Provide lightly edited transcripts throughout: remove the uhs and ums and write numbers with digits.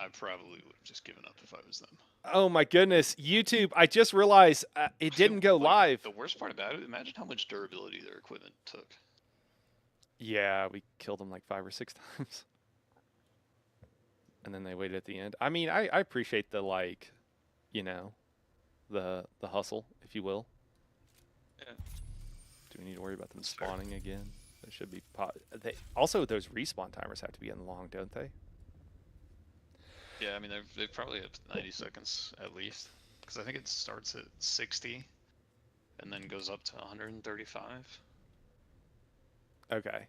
I probably would have just given up if I was them. Oh my goodness, YouTube! I just realized it didn't go live. The worst part about it, imagine how much durability their equipment took. Yeah, we killed them like 5 or 6 times, and then they waited at the end. I mean, I appreciate the like, you know, the hustle, if you will. Yeah. Do we need to worry about them That's fair. spawning again? They should be. They also those respawn timers have to be in long, don't they? Yeah, I mean they've probably have 90 seconds at least, because I think it starts at 60, and then goes up to 135. Okay.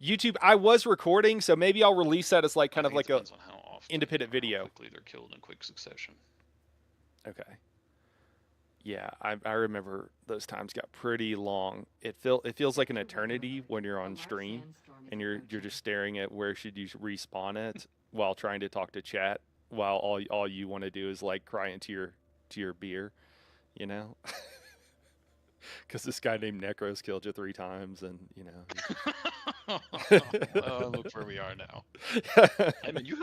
YouTube, I was recording, so maybe I'll release that as like I kind of think it like a depends on how often independent or how video. quickly they're killed in quick succession. Okay. Yeah, I remember those times got pretty long. It feels like an eternity when you're on stream and you're just staring at where should you respawn it while trying to talk to chat while all you want to do is like cry into your beer, you know? Because this guy named Necros killed you 3 times, and you know. Well, look where we are now. I mean, you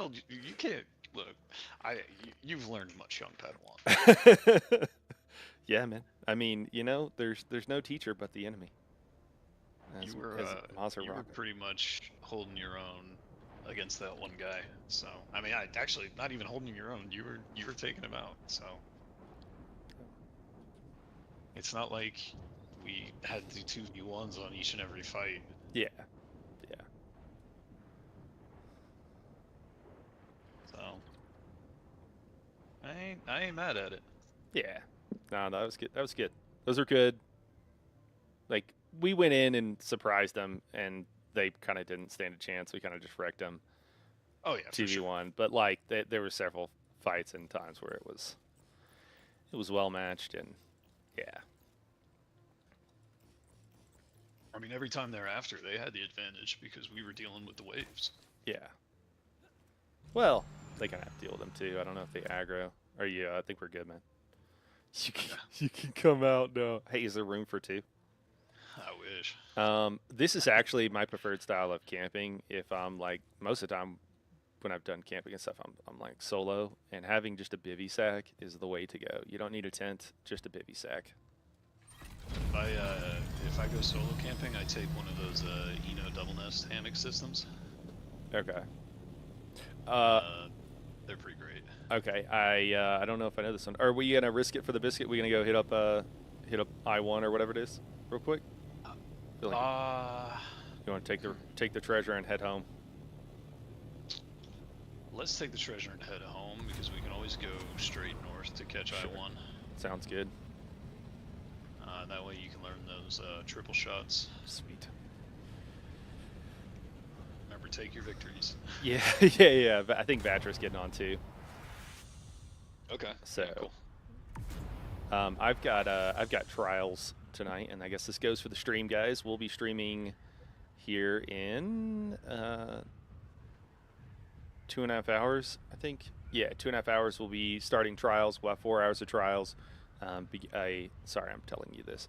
can't look. You've learned much, young Padawan. Yeah, man. I mean, you know, there's no teacher but the enemy. You were pretty much holding your own against that one guy. So I mean, actually not even holding your own. You were taking him out. So it's not like we had to do 2v1s on each and every fight. Yeah. Yeah. So I ain't mad at it. Yeah. No, that was good. That was good. Those are good. Like we went in and surprised them, and they kind of didn't stand a chance. We kind of just wrecked them. Oh yeah, 2v1. Sure. But like there were several fights and times where it was well matched, and yeah. I mean, every time thereafter, they had the advantage because we were dealing with the waves. Yeah. Well, they kind of have to deal with them too. I don't know if they aggro. Or yeah, I think we're good, man. You can come out now. Hey, is there room for 2? I wish. This is actually my preferred style of camping. If I'm like most of the time when I've done camping and stuff, I'm like solo, and having just a bivy sack is the way to go. You don't need a tent, just a bivy sack. If I go solo camping, I take one of those Eno double nest hammock systems. Okay. They're pretty great. Okay, I don't know if I know this one. Are we gonna risk it for the biscuit? We gonna go hit up I-1 or whatever it is, real quick? You want to take the treasure and head home? Let's take the treasure and head home because we can always go straight north to catch sure. I-1. Sounds good. That way you can learn those triple shots. Sweet. Remember, take your victories. Yeah, yeah. I think Vatra's getting on too. Okay. So, yeah, cool. I've got trials tonight, and I guess this goes for the stream, guys. We'll be streaming here in 2.5 hours, I think. Yeah, 2.5 hours. We'll be starting trials. We'll have 4 hours of trials. Sorry, I'm telling you this.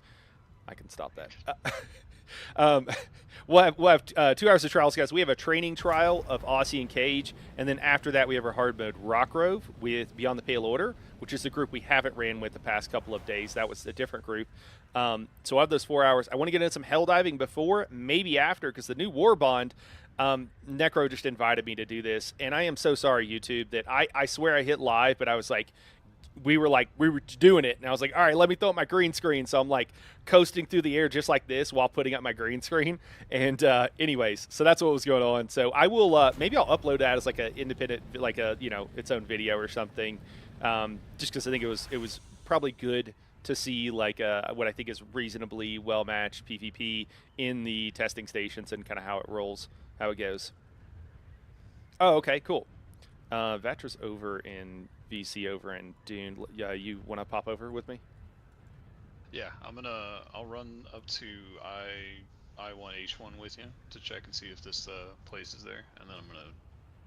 I can stop that. We'll have 2 hours of trials, guys. We have a training trial of Aussie and Cage, and then after that we have our hard mode Rock Grove with Beyond the Pale Order, which is the group we haven't ran with the past couple of days. That was a different group. So I have those 4 hours. I want to get into some hell diving before, maybe after, because the new War Bond, Necro just invited me to do this, and I am so sorry, YouTube, that I swear I hit live, but I was like, we were doing it, and I was like, all right, let me throw up my green screen. So I'm like coasting through the air just like this while putting up my green screen. And anyways, so that's what was going on. So I will maybe I'll upload that as like an independent, like a its own video or something, just because I think it was probably good to see like what I think is reasonably well matched PvP in the testing stations and kind of how it rolls, how it goes. Oh, okay, cool. Vatra's over in VC over in Dune. Yeah, you want to pop over with me? Yeah, I'll run up to I1H1 with you to check and see if this place is there, and then I'm gonna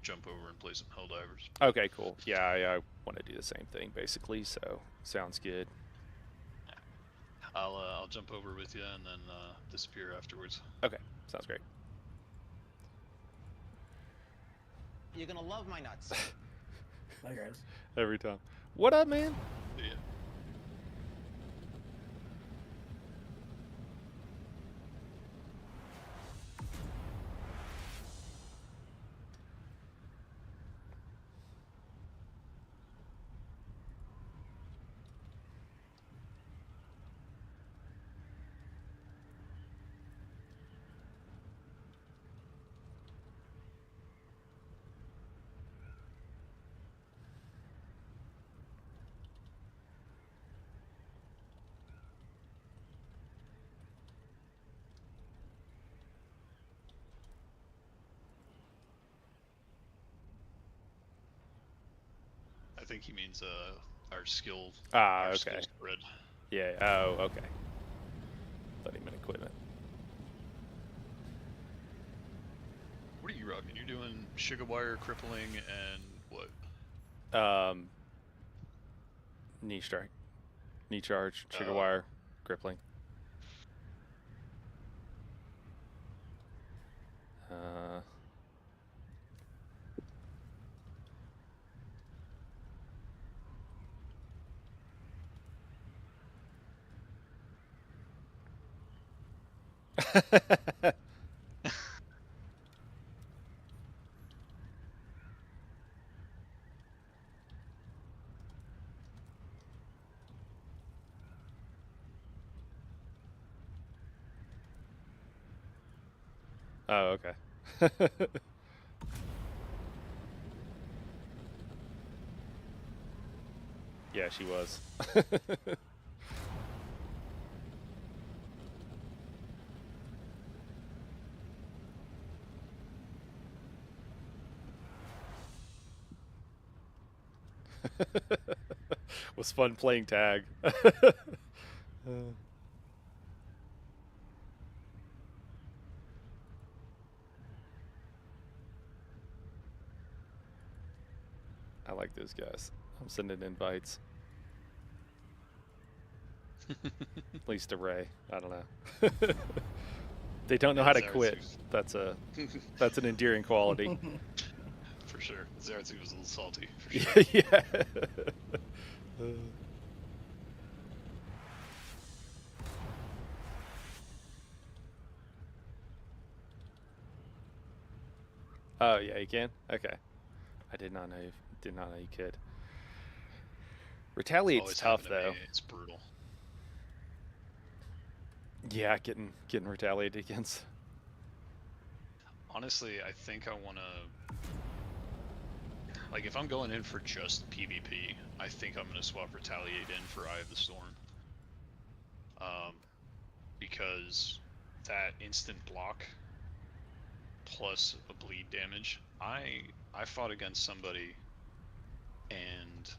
jump over and play some Helldivers. Okay, cool. Yeah, I want to do the same thing basically. So sounds good. I'll jump over with you and then disappear afterwards. Okay, sounds great. You're gonna love my nuts. Bye, guys. Every time. What up, man? Yeah. I think he means our skill. Ah, our okay. skill spread. Yeah. Oh, okay. Thought he meant equipment. What are you rocking? You're doing sugar wire, crippling, and what? Knee strike, knee charge, sugar wire, crippling. Oh, okay. Yeah, she was. Was fun playing tag. I like those guys. I'm sending invites. At least to Ray. I don't know. They don't know how to quit. That's an endearing quality. For sure. Zaratsu was a little salty, for sure. Yeah. Oh yeah, you can. Okay. I did not know. Did not know you could. Retaliate's tough though. It's brutal. Yeah, getting retaliated against. Honestly, I think I want to. Like, if I'm going in for just PvP, I think I'm going to swap Retaliate in for Eye of the Storm. Because that instant block plus a bleed damage. I fought against somebody and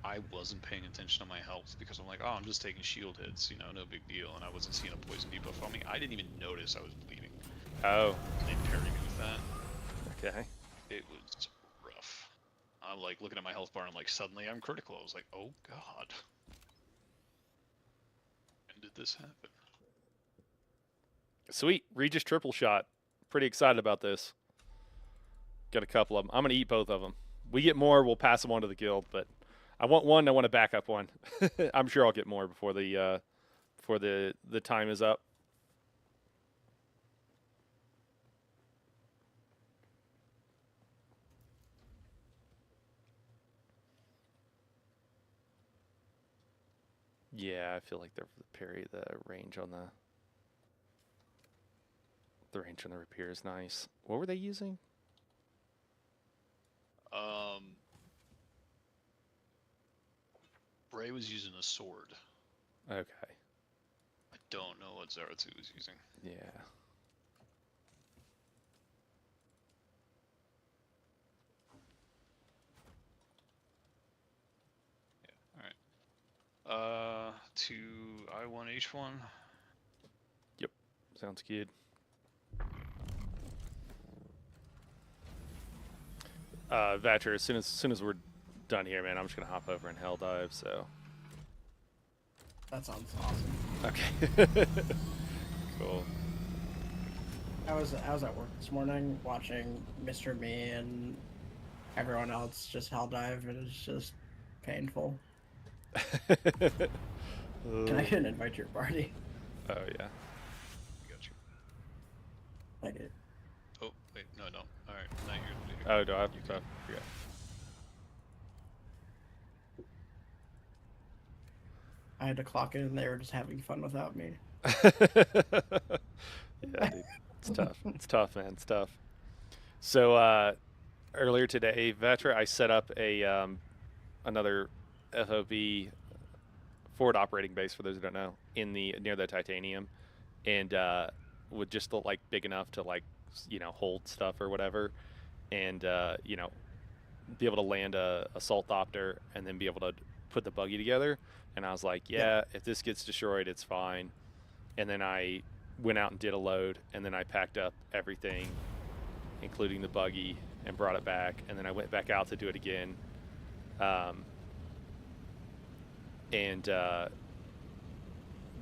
I wasn't paying attention to my health because I'm like, oh, I'm just taking shield hits, you know, no big deal, and I wasn't seeing a poison debuff on me. I didn't even notice I was bleeding. Oh. They parried me with that. Okay. It was rough. I'm like looking at my health bar and like suddenly I'm critical. I was like, oh god. When did this happen? Sweet. Regis triple shot. Pretty excited about this. Got a couple of them. I'm going to eat both of them. We get more, we'll pass them on to the guild, but I want one, I want a backup one. I'm sure I'll get more before the time is up. Yeah, I feel like the range on the range on the rapier is nice. What were they using? Bray was using a sword. Okay. I don't know what Zaratsu was using. Yeah. Alright. To I1, H1? Yep. Sounds good. Vatcher, as soon as we're done here, man, I'm just gonna hop over and hell dive, so. That sounds awesome. Okay. Cool. I was at work this morning watching Mr. Me and Everyone else just hell dive, and it's just painful. Can I get an invite to your party? Oh yeah. Got you. Like it. Oh wait, no, no. All right, now you're. Oh, do I have You to? can. Yeah. I had to clock in, and they were just having fun without me. Yeah, dude. It's tough. It's tough, man. It's tough. So earlier today, Vetra, I set up a another FOV forward operating base for those who don't know in the near the Titanium, and with just the, like big enough to like hold stuff or whatever, and be able to land a assault opter and then be able to put the buggy together. And I was like, Yeah. yeah, if this gets destroyed, it's fine. And then I went out and did a load, and then I packed up everything, including the buggy, and brought it back. And then I went back out to do it again. And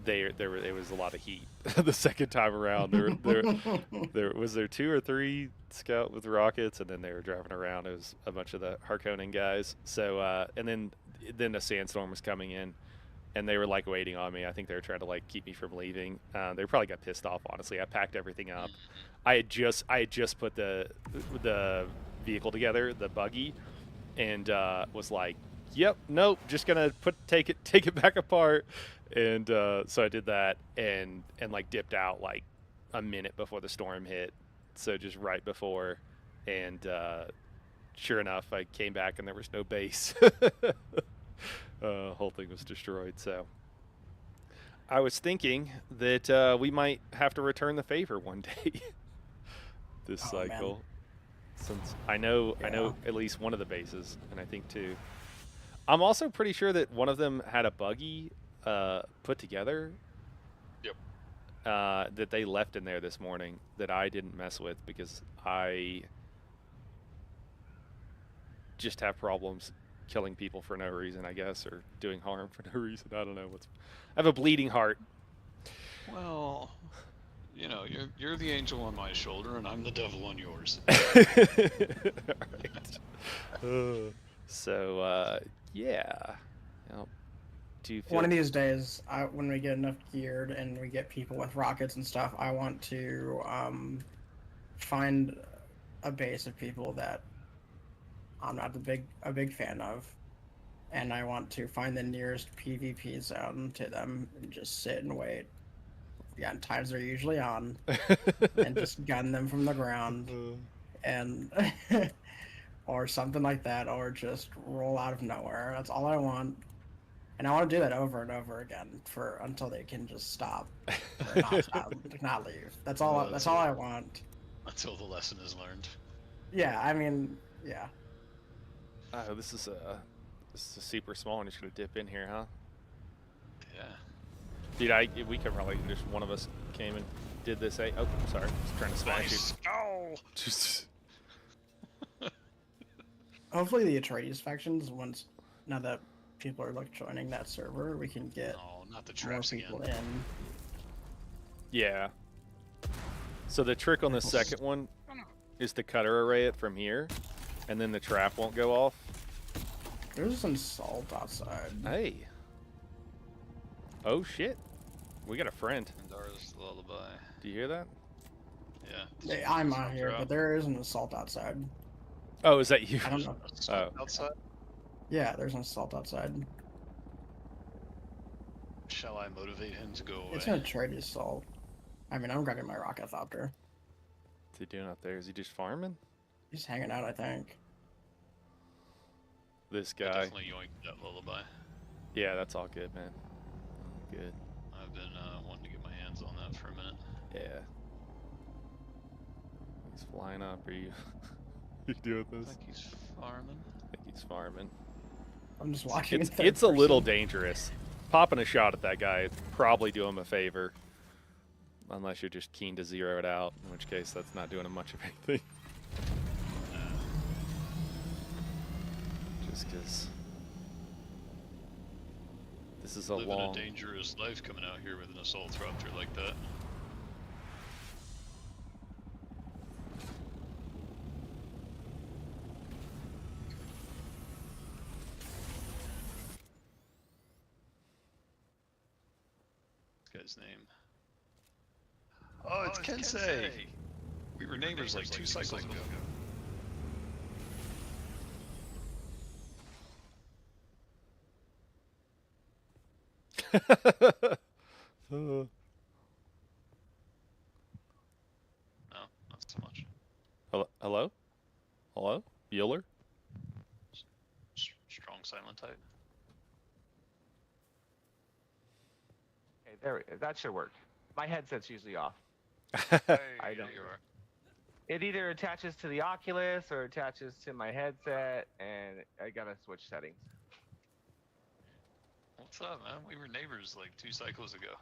there was a lot of heat the second time around. There was there 2 or 3 scout with rockets, and then they were driving around. It was a bunch of the Harkonnen guys. So and then a sandstorm was coming in, and they were like waiting on me. I think they were trying to like keep me from leaving. They probably got pissed off. Honestly, I packed everything up. I had just put the vehicle together, the buggy, and was like, "Yep, nope, just gonna take it back apart." And so I did that, and like dipped out like a minute before the storm hit. So just right before, and sure enough, I came back and there was no base. Whole thing was destroyed. So I was thinking that we might have to return the favor one day this Oh, man. cycle, since I know Yeah. at least one of the bases, and I think 2. I'm also pretty sure that one of them had a buggy put together. Yep. That they left in there this morning that I didn't mess with because I just have problems killing people for no reason, I guess, or doing harm for no reason. I don't know what's. I have a bleeding heart. Well, you're the angel on my shoulder, and I'm the devil on yours. Right. So yeah. Do you feel One of these days, when we get enough geared and we get people with rockets and stuff, I want to find a base of people that I'm not a big fan of, and I want to find the nearest PvP zone to them and just sit and wait. Yeah, times they're usually on, and just gun them from the ground, and or something like that, or just roll out of nowhere. That's all I want. And I want to do that over and over again until they can just stop or not leave. That's all. That's all I want. Until the lesson is learned. Yeah, I mean, yeah. Oh, this is a super small one. Just gonna dip in here, huh? Yeah. Dude, we could probably just one of us came and did this. Oh, sorry, just trying to smash Nice. Oh. Just. Hopefully the Atreides factions, now that people are like joining that server, we can get No, not the more traps people again. in. Yeah. So the trick on the second one is to cutter array it from here, and then the trap won't go off. There's some salt outside. Hey. Oh shit. We got a friend. Pandara's lullaby. Do you hear that? Yeah. Hey, I'm out here, but there is an assault outside. Oh, is that you? I don't know. Oh. Outside. Yeah, there's an assault outside. Shall I motivate him to go away? It's an Atreides assault. I mean, I'm grabbing my rocket thopter. What's he doing out there? Is he just farming? He's hanging out, I think. This I guy. definitely yoinked that lullaby. Yeah, that's all good, man. Good. I've been wanting to get my hands on that for a minute. Yeah. He's flying up. Are you? You doing I this? think he's farming. I think he's farming. I'm just watching. It's a little dangerous. Popping a shot at that guy would probably do him a favor. Unless you're just keen to zero it out, in which case that's not doing him much of anything. Just because this is a Living long... a dangerous life coming out here with an assault raptor like that. guy's name? Oh, it's Kensei! We were neighbors like 2 cycles ago. No, not so much. Hello? Hello? Bueller? Strong silent type. Okay, that should work. My headset's usually off. I don't. You are. It either attaches to the Oculus or attaches to my headset, and I gotta switch settings. What's up, man? We were neighbors like 2 cycles ago.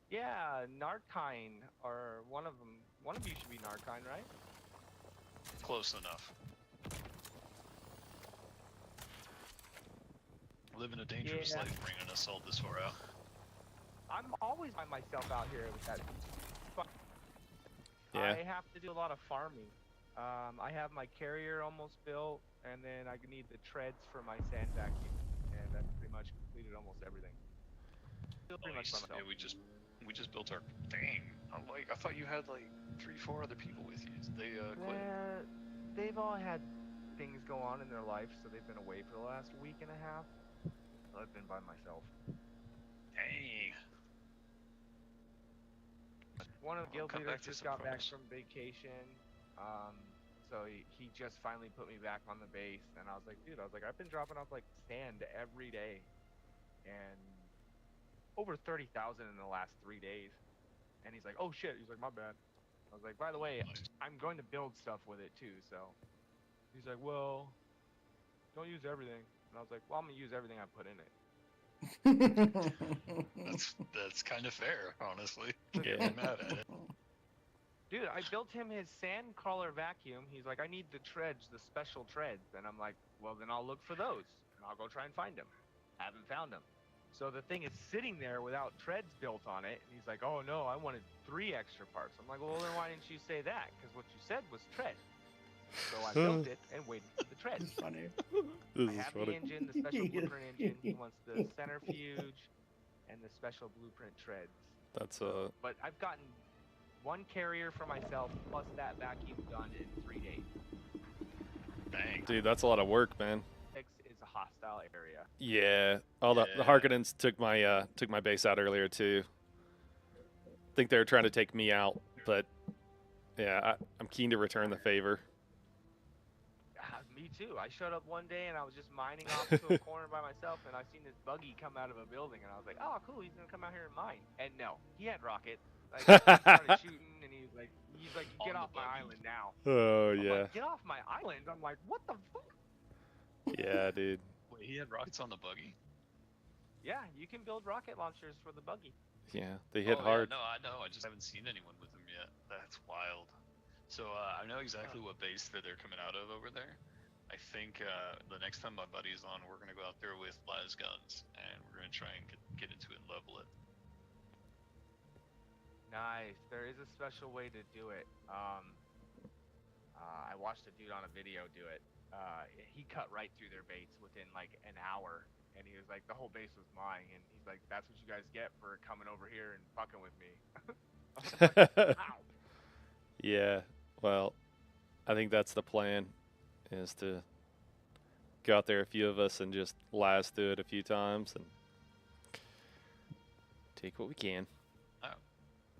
Yeah, Narkine, or one of them. One of you should be Narkine, right? Close enough. Living a dangerous life bringing us all this far out. I'm always by myself out here with that. Yeah. I have to do a lot of farming. I have my carrier almost built, and then I need the treads for my sand vacuum, and I've pretty much completed almost everything. Pretty much by myself. Yeah, we just built our thing. I thought you had like 3-4 other people with you. They quit. They've all had things go on in their life, so they've been away for the last week and a half. So I've been by myself. Dang. One of the guild Come leaders back to just some got back progress. from vacation, so he just finally put me back on the base, and I was like, dude, I've been dropping off like sand every day, and over 30,000 in the last 3 days, and he's like, oh shit, he's like, my bad. I was like, by the way, I'm going to build stuff with it too, so he's like, well, don't use everything, and I was like, well, I'm gonna use everything I put in it. That's kind of fair, honestly. Yeah. I'm mad at it. Dude, I built him his sand crawler vacuum. He's like, I need the treads, the special treads. And I'm like, well, then I'll look for those. And I'll go try and find them. Haven't found them. So the thing is sitting there without treads built on it. And he's like, oh, no, I wanted 3 extra parts. I'm like, well, then why didn't you say that? Because what you said was tread. So I built it and waited for the treads. It's funny. This I is have the funny. engine, the special blueprint engine. He wants the centrifuge and the special blueprint treads. That's But I've gotten 1 carrier for myself plus that vacuum done in 3 days. Dang. dude, that's a lot of work, man. 6 is a hostile area. Yeah. All the Yeah. Harkonnens took my base out earlier too. Think they were trying to take me out, but yeah, I'm keen to return the favor. Me too. I showed up one day and I was just mining off to a corner by myself, and I seen this buggy come out of a building, and I was like, oh cool, he's gonna come out here and mine. And no, he had rocket. Like, he started shooting, and he's like, get On off the my buggy. island now. Oh I'm yeah. like, get off my island. I'm like, what the fuck? Yeah, dude. Wait, he had rockets on the buggy? Yeah, you can build rocket launchers for the buggy. Yeah, they hit Oh, hard. Yeah, no, I know. I just haven't seen anyone with them yet. That's wild. So I know exactly what base that they're coming out of over there. I think the next time my buddy's on, we're gonna go out there with las guns, and we're gonna try and get into it and level it. Nice. There is a special way to do it. I watched a dude on a video do it. He cut right through their base within like an hour, and he was like, the whole base was mine, and he's like, that's what you guys get for coming over here and fucking with me. I was like, wow. Yeah. Well, I think that's the plan, is to go out there, a few of us, and just last through it a few times and take what we can.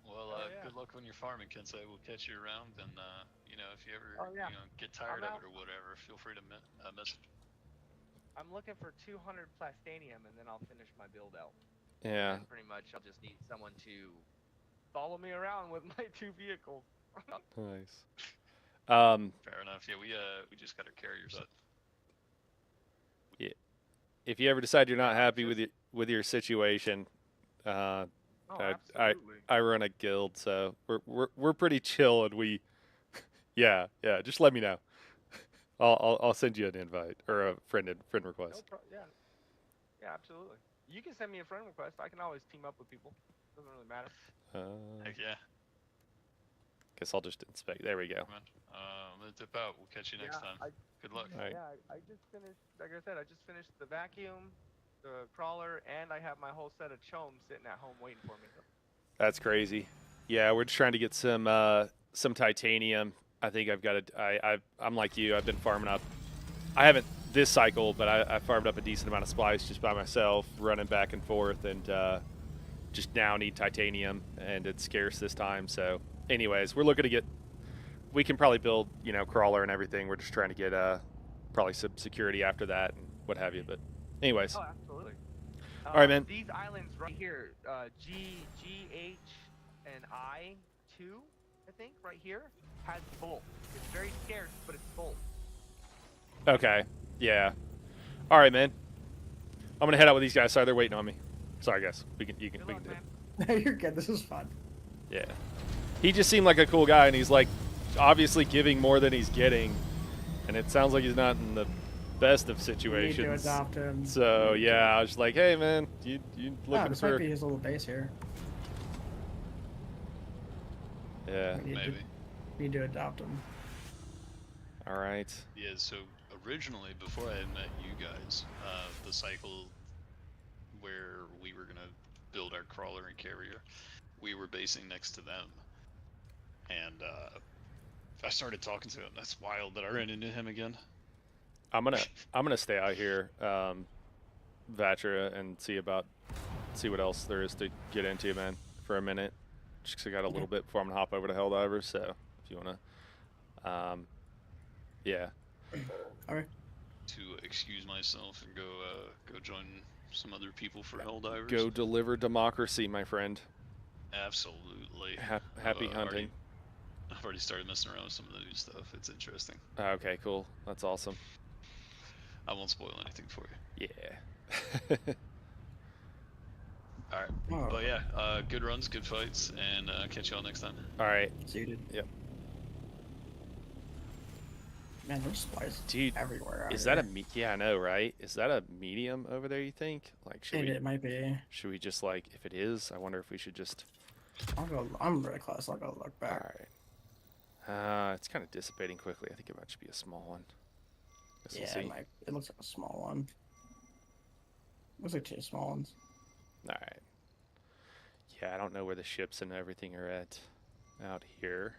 Well, yeah. good luck on your farming, Kensei. We'll catch you around, and you know, if you ever get I'm tired of out. it or whatever, feel free to message. I'm looking for 200 plastanium, and then I'll finish my build out. Yeah. And pretty much, I'll just need someone to follow me around with my 2 vehicles. Nice. Fair enough. Yeah, we just got our carriers up. If you ever decide you're not happy with your situation, Oh, I absolutely. I run a guild, so we're pretty chill, and we, yeah, just let me know. I'll send you an invite or a friend request. Yeah, absolutely. You can send me a friend request. I can always team up with people. Doesn't really matter. Heck yeah. Guess I'll just inspect. There we go. Come on. I'm gonna dip out. We'll catch you next time. Good luck. All right. Yeah, I just finished. Like I said, I just finished the vacuum. the crawler, and I have my whole set of chomes sitting at home waiting for me. That's crazy. Yeah, we're just trying to get some titanium. I think I've got I'm like you. I've been farming up. I haven't this cycle, but I farmed up a decent amount of splice just by myself, running back and forth, and just now need titanium, and it's scarce this time. So, anyways, we're looking to get. We can probably build, crawler and everything. We're just trying to get probably some security after that and what have you. But, anyways. Oh, absolutely. All right, man. These islands right here, G, H, and I, 2, I think, right here, has both. It's very scarce, but it's both. Okay. Yeah. All right, man. I'm gonna head out with these guys. Sorry, they're waiting on me. Sorry, guys. We can do it. No, you're good. This is fun. Yeah. He just seemed like a cool guy, and he's like obviously giving more than he's getting, and it sounds like he's not in the best of situations. You need to adopt him. So yeah, I was just like, hey man, you looking this for? might be his little base here. Yeah. We need to adopt him. All right. Yeah, so originally, before I had met you guys, the cycle where we were gonna build our crawler and carrier, we were basing next to them, and I started talking to him. That's wild that I ran into him again. I'm gonna stay out here, Vatra, and see what else there is to get into, man, for a minute. Just 'cause I got a little bit before I'm gonna hop over to Helldivers. So if you wanna, yeah. All right. To excuse myself and go join some other people for Helldivers. Go deliver democracy, my friend. Absolutely. Happy hunting. I've already started messing around with some of the new stuff. It's interesting. Okay, cool. That's awesome. I won't spoil anything for you. Yeah. All right. Oh. But yeah, good runs, good fights, and catch you all next time. All right. Suited. Yep. Man, there's spice Dude, everywhere. Is that yeah, I know, right? Is that a medium over there, you think? Like, It might be. should we just, like, if it is, I wonder if we should just... I'm really close. I'll go look back. Alright. It's kind of dissipating quickly. I think it might just be a small one. Guess we'll see. It looks like a small one. Looks like 2 small ones. Alright. Yeah, I don't know where the ships and everything are at out here.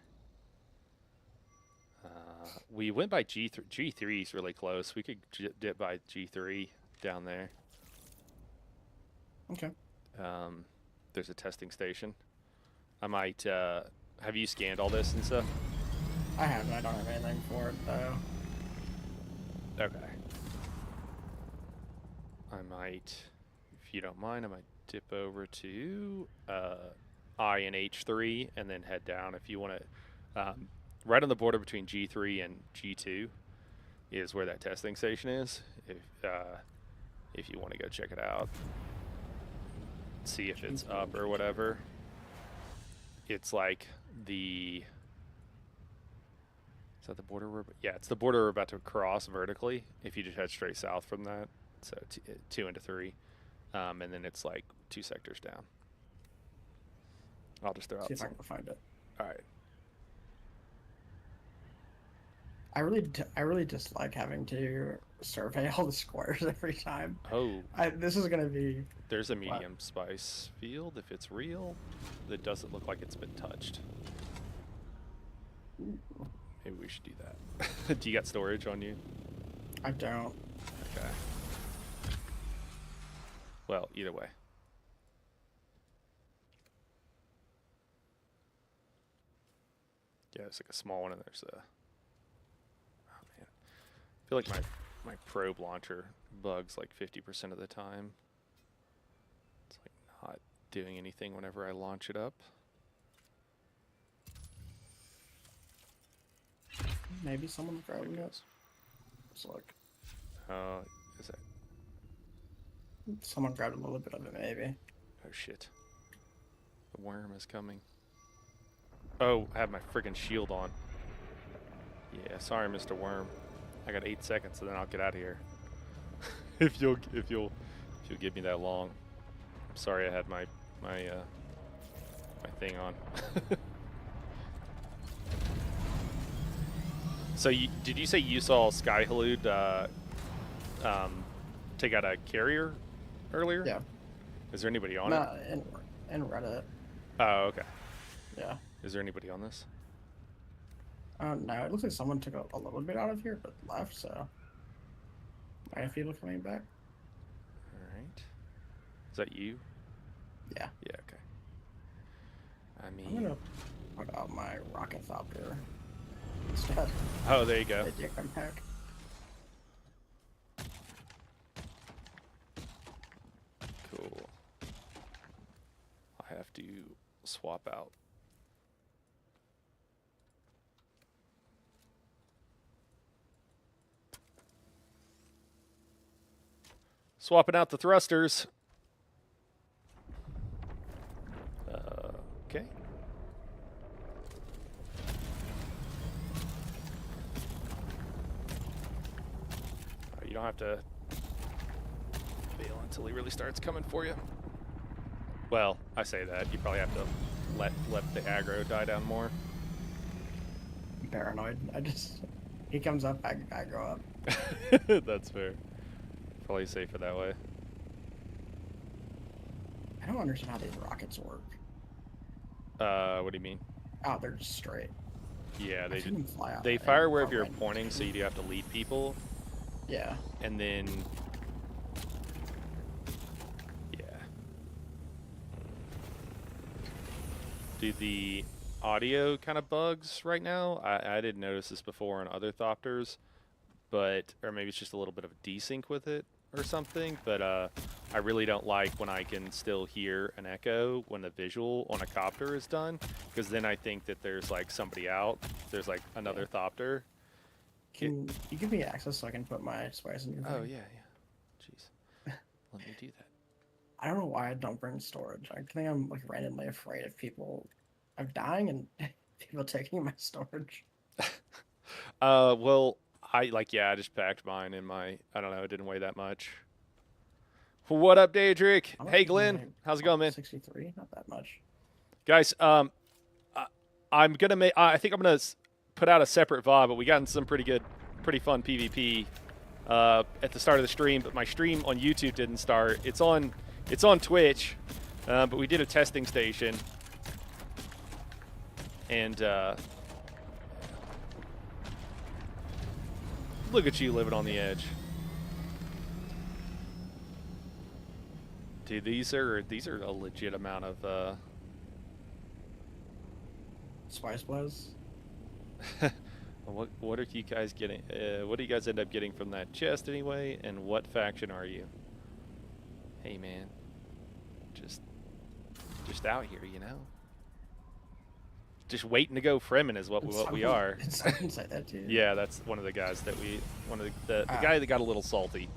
We went by G3. G3 is really close. We could dip by G3 down there. Okay. There's a testing station. I might, have you scanned all this and stuff? I haven't. I don't have anything for it, though. Okay. I might, if you don't mind, I might dip over to I and H3 and then head down if you want to. Right on the border between G3 and G2 is where that testing station is. If you want to go check it out, see if it's up or whatever. It's like the... Is that the border yeah, it's the border we're about to cross vertically if you just head straight south from that. So 2 into 3. And then it's like 2 sectors down. I'll just throw out See if I some. can find it. All right. I really dislike having to survey all the squares every time. Oh, This is gonna be... there's a medium spice field. If it's real, that doesn't look like it's been touched. Maybe we should do that. Do you got storage on you? I don't. Okay. Well, either way. Yeah, it's like a small one, and there's a... Oh, man. I feel like my probe launcher bugs like 50% of the time. It's like not doing anything whenever I launch it up. Maybe someone's There grabbing it it. goes. It's like Is that... someone grabbed a little bit of it, maybe. Oh, shit. The worm is coming. Oh, I have my friggin' shield on. Yeah, sorry, Mr. Worm. I got 8 seconds, and then I'll get out of here. if you'll give me that long. I'm sorry I had my thing on. So did you say you saw Sky Halud take out a carrier earlier? Yeah. Is there anybody on it? Not in Reddit. Oh, okay. Yeah. Is there anybody on this? No, it looks like someone took a little bit out of here, but left, so. Might have people coming back. All right. Is that you? Yeah. Yeah, okay. I I'm mean... gonna put out my rocket thopter instead. Oh, there you go. They do come back. Cool. I have to swap out. Swapping out the thrusters. Okay. You don't have to bail until he really starts coming for you. Well, I say that. You probably have to let the aggro die down more. I'm paranoid. He comes up, I grow up. That's fair. Probably safer that way. I don't understand how these rockets work. What do you mean? Oh, they're just straight. Yeah, I've seen them fly out they and fire wherever go you're right into pointing, the so you do have to lead people. Yeah. And then, yeah. Do the audio kind of bugs right now? I didn't notice this before on other Thopters, but, or maybe it's just a little bit of a desync with it or something, but I really don't like when I can still hear an echo when the visual on a copter is done, because then I think that there's like somebody out, there's like another Thopter. Can you give me access so I can put my spice in your Oh, thing? yeah. Jeez. Let me do that. I don't know why I don't bring storage. I think I'm like randomly afraid of people of dying and people taking my storage. Well, I just packed mine in my, I don't know, it didn't weigh that much. What up, Daedric? How much Hey, is Glenn. my- How's it going, man? 63, not that much. Guys, I'm gonna make, I think I'm gonna put out a separate VOD, but we got in some pretty fun PvP at the start of the stream, but my stream on YouTube didn't start. It's on Twitch, but we did a testing station, and look at you living on the edge. Dude, these are a legit amount of Spice Blaze? what are you guys getting? What do you guys end up getting from that chest anyway? And what faction are you? Hey man, just out here, you know. Just waiting to go Fremen is what we are. Someone said that too. Yeah, that's one of the guys that the guy that got a little salty.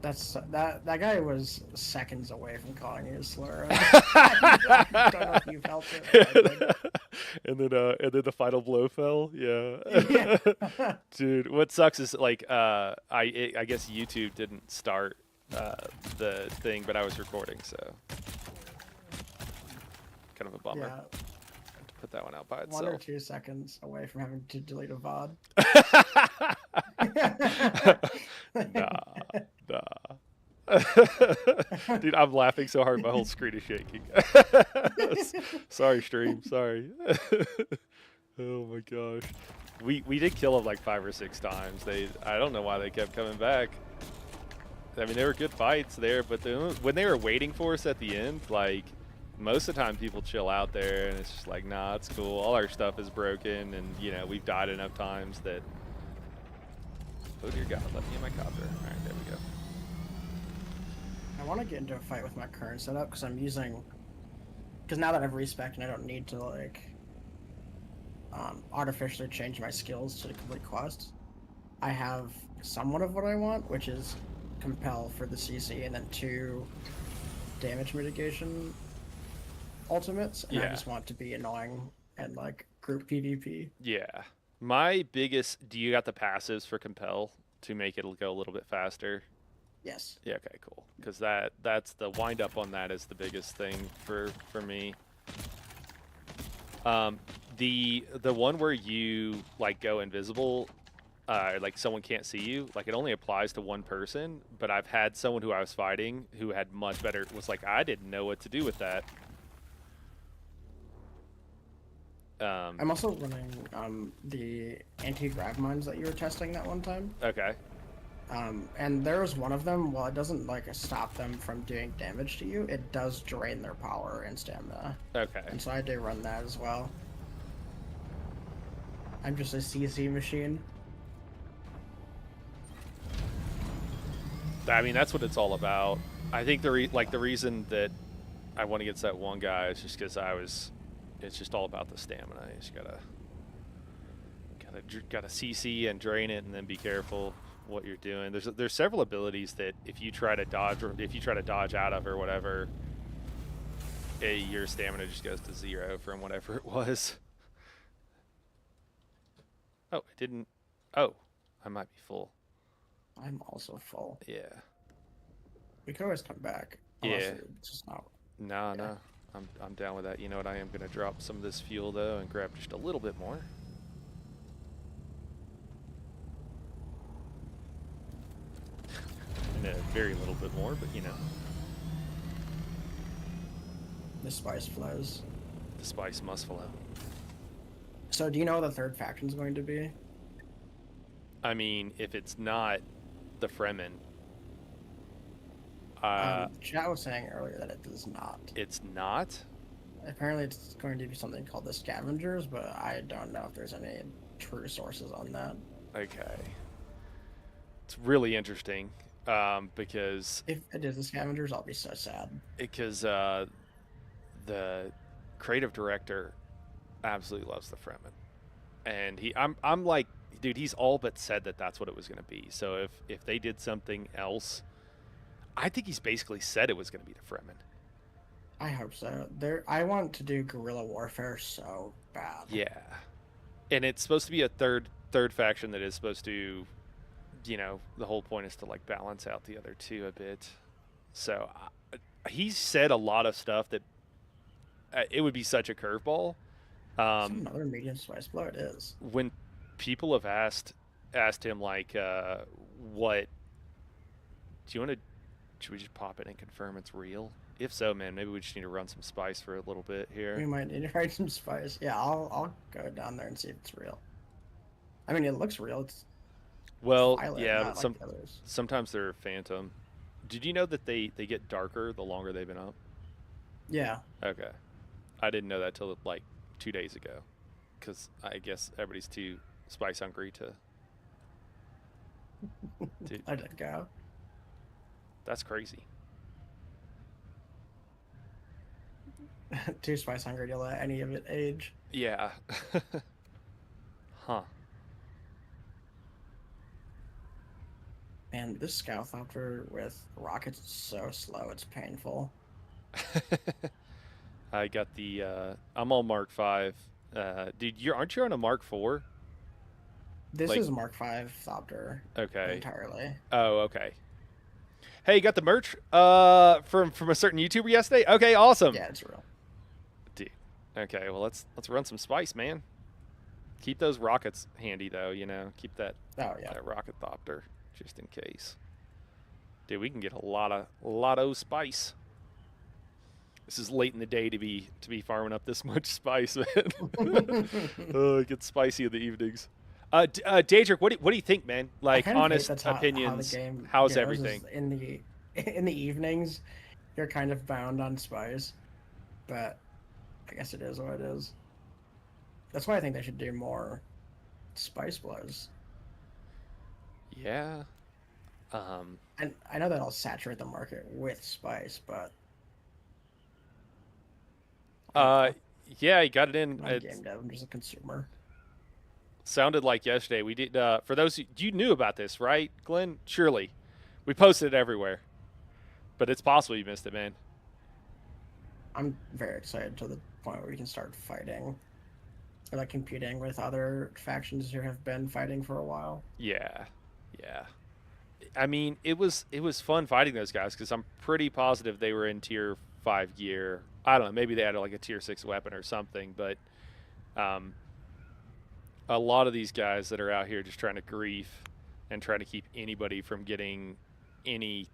That guy was seconds away from calling you a slur. I don't know if you felt it. And then the final blow fell. Yeah. Yeah. Dude, what sucks is like I guess YouTube didn't start the thing, but I was recording, so kind of a bummer. Yeah. To put that one out by 1 or itself. 2 seconds away from having to delete a VOD. Nah. Dude, I'm laughing so hard my whole screen is shaking. Sorry, stream. Sorry. Oh my gosh. We did kill them like 5 or 6 times. I don't know why they kept coming back. I mean, they were good fights there, but when they were waiting for us at the end, like, most of the time people chill out there, and it's just like, nah, it's cool. All our stuff is broken, and, you know, we've died enough times that... Oh, dear God, let me in my copter. All right, there we go. I want to get into a fight with my current setup because I'm using... Because now that I've respec'd and I don't need to, like, artificially change my skills to complete quests, I have somewhat of what I want, which is Compel for the CC and then 2 damage mitigation ultimates, and I Yeah. just want to be annoying and, like, group PvP. Yeah. My biggest... Do you got the passives for Compel to make it go a little bit faster? Yes. Yeah, okay, cool. Because that's the wind up on that is the biggest thing for me. The one where you like go invisible, like someone can't see you, like it only applies to one person. But I've had someone who I was fighting who had much better, was like, I didn't know what to do with that. I'm also running the anti-grav mines that you were testing that one time. Okay. And there was one of them, while it doesn't like stop them from doing damage to you, it does drain their power and stamina. Okay. And so I do run that as well. I'm just a CC machine. I mean, that's what it's all about. I think the reason that I went against that one guy is just because it's just all about the stamina. You just gotta CC and drain it, and then be careful what you're doing. There's several abilities that if you try to dodge out of or whatever, your stamina just goes to 0 from whatever it was. Oh, it didn't. Oh, I might be full. I'm also full. Yeah. We could always come back. Yeah. It's just not. No, Yeah. no. I'm down with that. You know what? I am gonna drop some of this fuel though and grab just a little bit more. And a very little bit more, but you know. The spice flows. The spice must flow. So, do you know what the third faction's going to be? I mean, if it's not the Fremen, Chat was saying earlier that it is not. it's not. Apparently, it's going to be something called the Scavengers, but I don't know if there's any true sources on that. Okay. It's really interesting because If it is the Scavengers, I'll be so sad. The creative director absolutely loves the Fremen, and I'm like, dude, he's all but said that that's what it was going to be. So if they did something else, I think he's basically said it was going to be the Fremen. I hope so. I want to do guerrilla warfare so bad. Yeah, and it's supposed to be a third faction that is supposed to, you know, the whole point is to like balance out the other two a bit. So he's said a lot of stuff that it would be such a curveball. It's another medium spice blow. It is. When people have asked him like, what do you want to? Should we just pop it and confirm it's real? If so, man, maybe we just need to run some spice for a little bit We here. might need to write some spice. Yeah, I'll go down there and see if it's real. I mean, it looks real. It's Well, violet, yeah, not but like the others. sometimes they're phantom. Did you know that they get darker the longer they've been up? Yeah. Okay, I didn't know that till like 2 days ago, because I guess everybody's too spice hungry to. Dude, I did go. that's crazy. Too spice hungry to let any of it age. Yeah. Huh. And this Scoutopter with rockets is so slow, it's painful. I got the. I'm all Mark 5. Dude, aren't you on a Mark 4? This Like- is Mark V Thopter Okay. entirely. Oh, okay. Hey, you got the merch from a certain YouTuber yesterday? Okay, awesome. Yeah, it's real. Dude. Okay, well let's run some spice, man. Keep those rockets handy though, you know. Keep that Oh yeah. that rocket thopter just in case. Dude, we can get a lot of spice. This is late in the day to be farming up this much spice, man. Oh, it gets spicy in the evenings. Daedric, what do you think, man? I Like kind of hate honest that's how opinions. the game How's goes, everything? is in the evenings, you're kind of bound on spice, but I guess it is what it is. That's why I think they should do more spice blows. Yeah. And I know that'll saturate the market with spice, but Yeah, he got it in. I'm not a It game dev. I'm just a consumer. sounded like yesterday. We did. For those you knew about this, right, Glenn? Surely, we posted it everywhere. But it's possible you missed it, man. I'm very excited to the point where we can start fighting, or like competing with other factions who have been fighting for a while. Yeah, yeah. I mean, it was fun fighting those guys because I'm pretty positive they were in tier 5 gear. I don't know. Maybe they had like a tier 6 weapon or something, but a lot of these guys that are out here just trying to grief and trying to keep anybody from getting any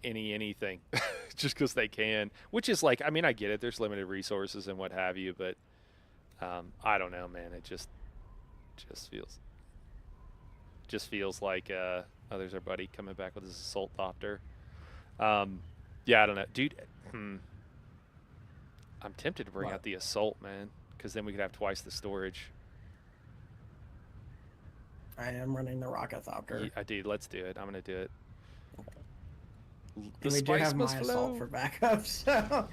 anything just because they can, which is like, I mean, I get it, there's limited resources and what have you, but I don't know, man, it just feels like oh, there's our buddy coming back with his assault thopter. Yeah, I don't know, dude. I'm tempted to bring What? out the assault, man, because then we could have twice the storage. I am running the rocket thopter. I did. Let's do it. I'm gonna do it. The And we do spice have my must assault flow. for backup, so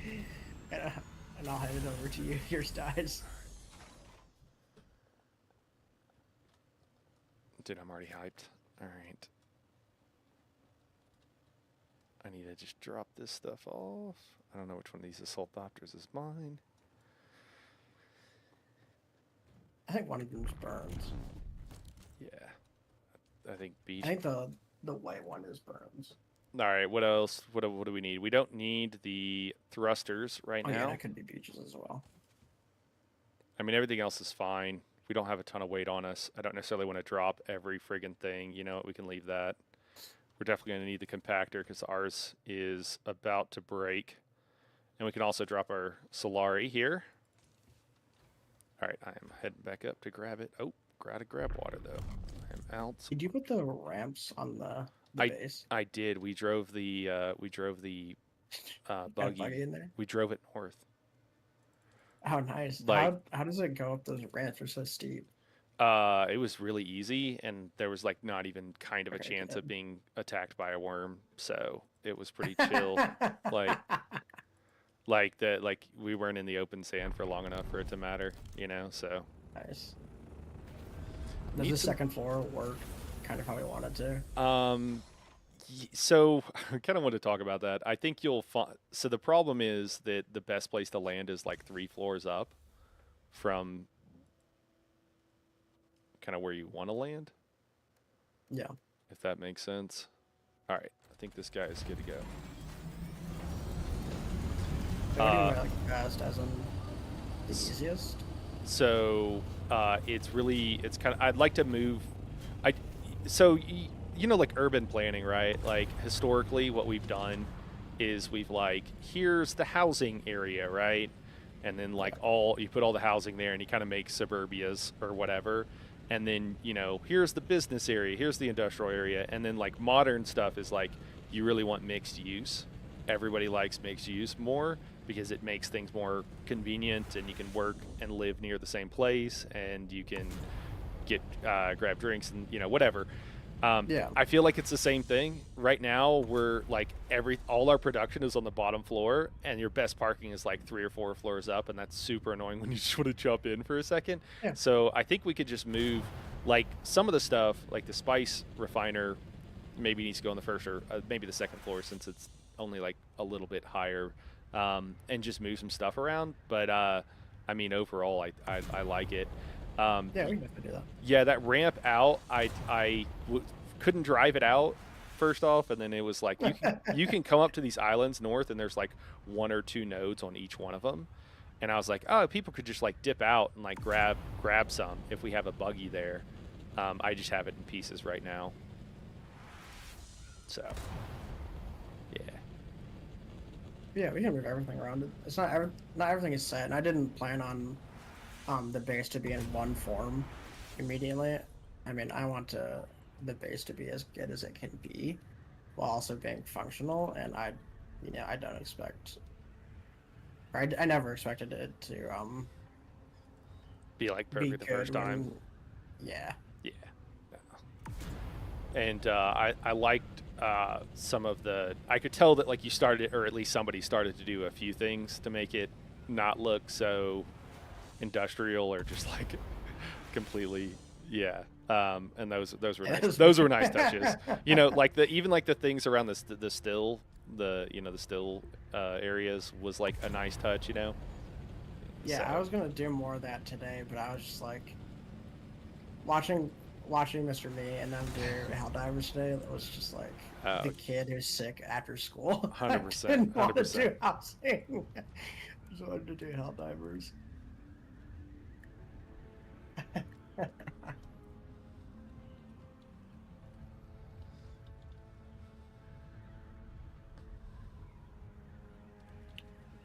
and I'll hand it over to you. Here's dies. Dude, I'm already hyped. All right. I need to just drop this stuff off. I don't know which one of these assault thopters is mine. I think one of them's Burns. Yeah. I think beach. I think the white one is Burns. All right. What else? What do we need? We don't need the thrusters right Oh yeah, now. that could be Beaches as well. I mean, everything else is fine. We don't have a ton of weight on us. I don't necessarily want to drop every friggin' thing. You know, we can leave that. We're definitely going to need the compactor because ours is about to break. And we can also drop our Solari here. All right, I am heading back up to grab it. Oh, gotta grab water though. I am out. Did you put the ramps on the base? I did. We drove the Got a buggy. in there. We drove it north. Oh, nice. Like- how does it go up those ramps? They're so steep. It was really easy, and there was like not even kind of a Okay, chance good. of being attacked by a worm, so it was pretty chill. like like we weren't in the open sand for long enough for it to matter, you know. So Nice. Does Need the some- second floor work kind of how we wanted to? So I kind of want to talk about that. I think you'll find. So the problem is that the best place to land is like 3 floors up from kind of where you want to land, Yeah. if that makes sense. All right, I think this guy is good to go. What do you mean, like fast as in the easiest? So it's kind of, I'd like to move. So you know, like urban planning, right? Like historically, what we've done is we've like, here's the housing area, right? And then like you put all the housing there, and you kind of make suburbias or whatever. And then, you know, here's the business area, here's the industrial area, and then like modern stuff is like, you really want mixed use. Everybody likes mixed use more because it makes things more convenient, and you can work and live near the same place, and you can get grab drinks and, you know, whatever. Yeah. I feel like it's the same thing right now. We're like all our production is on the bottom floor, and your best parking is like 3 or 4 floors up, and that's super annoying when you just want to jump in for a second. Yeah. So I think we could just move like some of the stuff, like the spice refiner, maybe needs to go on the first or maybe the second floor since it's only like a little bit higher, and just move some stuff around. But I mean, overall, I like it. Yeah, we can definitely do that. Yeah, that ramp out, couldn't drive it out first off, and then it was like you can come up to these islands north, and there's like 1 or 2 nodes on each one of them, and I was like, oh, people could just like dip out and like grab some if we have a buggy there. I just have it in pieces right now, so yeah. Yeah, we can move everything around it. It's not everything is set, and I didn't plan on the base to be in one form immediately. I mean, I want the base to be as good as it can be, while also being functional. And I don't expect, or I never expected it to Be like be perfect the good first time. when- yeah. Yeah. And I liked some of the. I could tell that like you started, or at least somebody started to do a few things to make it not look so industrial or just like completely. Yeah. And those were Yeah, nice. Those were nice touches. You know, like even like the things around the still, the still areas was like a nice touch. You know. Yeah, So- I was gonna do more of that today, but I was just like watching Mr. Me and them do Helldivers today. It was just like Oh. the kid who's sick after school. 100%, Didn't want to 100%. do housing. Just wanted to do Helldivers.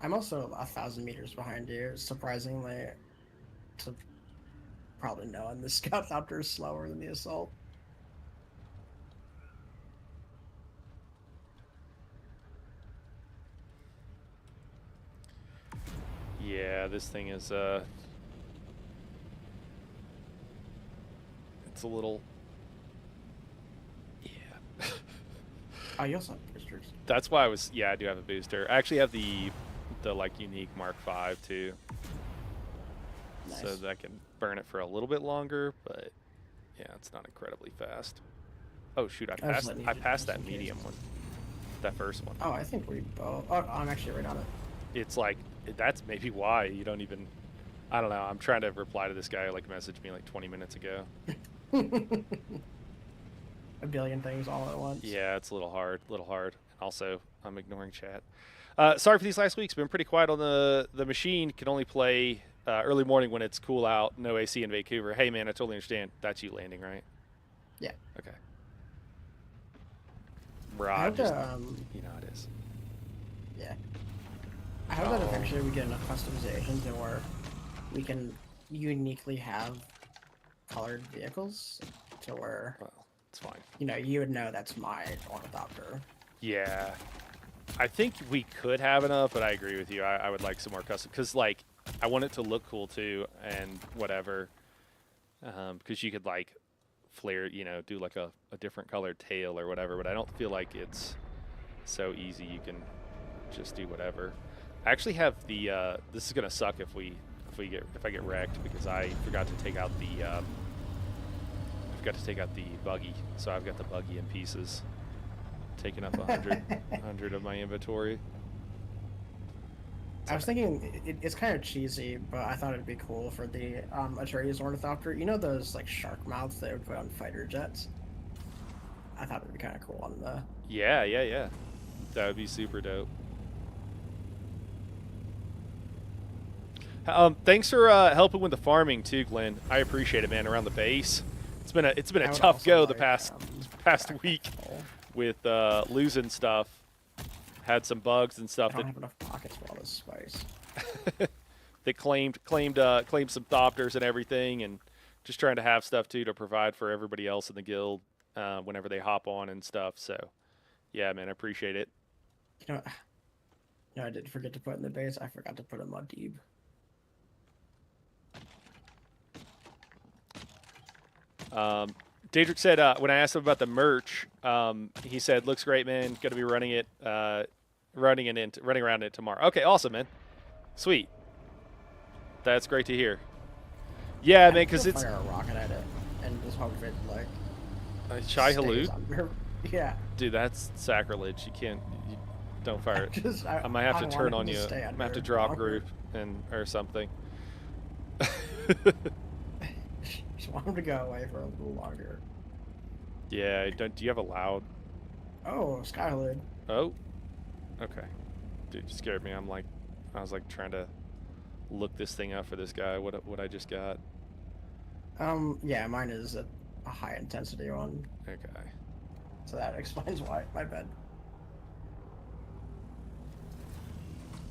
I'm also 1,000 meters behind you, surprisingly, to probably knowing the scout copter is slower than the assault. Yeah, this thing is it's a little. Yeah. Oh, you also have boosters. That's why I was. Yeah, I do have a booster. I actually have the like unique Mark V too, Nice. so that I can burn it for a little bit longer. But yeah, it's not incredibly fast. Oh shoot! I just passed. letting you I do passed just that in case. medium one. That first one. Oh, I think we both. Oh, I'm actually right on it. It's like that's maybe why you don't even. I don't know. I'm trying to reply to this guy who like messaged me like 20 minutes ago. A billion things all at once. Yeah, it's a little hard. Also, I'm ignoring chat. Sorry for these last weeks. Been pretty quiet on the machine. Can only play early morning when it's cool out. No AC in Vancouver. Hey man, I totally understand. That's you landing, right? Yeah. Okay. I Rod, hope just that, you know how it is. yeah. I hope that eventually we get enough customizations and where we can uniquely have colored vehicles to where, Well, it's fine. you know, you would know that's my ornithopter. Yeah, I think we could have enough, but I agree with you. I would like some more custom because like I want it to look cool too and whatever. Because you could like flare, you know, do like a different colored tail or whatever. But I don't feel like it's so easy. You can just do whatever. I actually have the. This is gonna suck if I get wrecked because I forgot to take out the. I forgot to take out the buggy, so I've got the buggy in pieces, taking up 100 of my inventory. I was thinking it's kind of cheesy, but I thought it'd be cool for the Atreus ornithopter. You know those like shark mouths they would put on fighter jets? I thought it'd be kind of cool on the. Yeah. That would be super dope. Thanks for helping with the farming too, Glenn. I appreciate it, man. Around the base, it's been a I would tough also go the like, past week with losing stuff. Had some bugs and I stuff don't have enough pockets for all this spice. that claimed some thopters and everything, and just trying to have stuff too to provide for everybody else in the guild whenever they hop on and stuff. So, yeah, man, I appreciate it. You know, I did forget to put in the base. I forgot to put a Muad'Dib. Daedric said when I asked him about the merch, he said, "Looks great, man. Going to be running around it tomorrow." Okay, awesome, man. Sweet. That's great to hear. Yeah, man, because it's fire a rocket at it and just hope it like. Shai stays Halud. under. Yeah. Dude, that's sacrilege. You can't. You don't fire it. I might have to I turn want on it you. to stay I might have to under drop longer. group or something. Just want him to go away for a little longer. Yeah. Do you have a loud? Oh, Skylid. Oh. Okay. Dude, you scared me. I was like trying to look this thing up for this guy. What I just got. Yeah, mine is a high intensity one, Okay. so that explains why. My bad.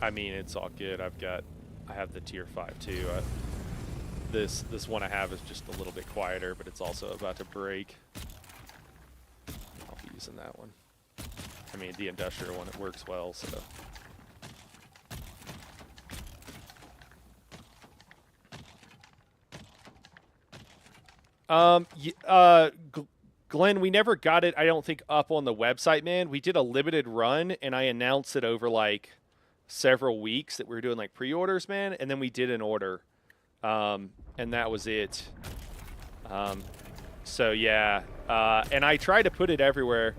I mean, it's all good. I have the tier 5 too. This one I have is just a little bit quieter, but it's also about to break. I'll be using that one. I mean, the industrial one, it works well, so. Glenn, we never got it, I don't think, up on the website, man. We did a limited run, and I announced it over, like, several weeks that we were doing, like, pre-orders, man, and then we did an order. And that was it. So, yeah. And I tried to put it everywhere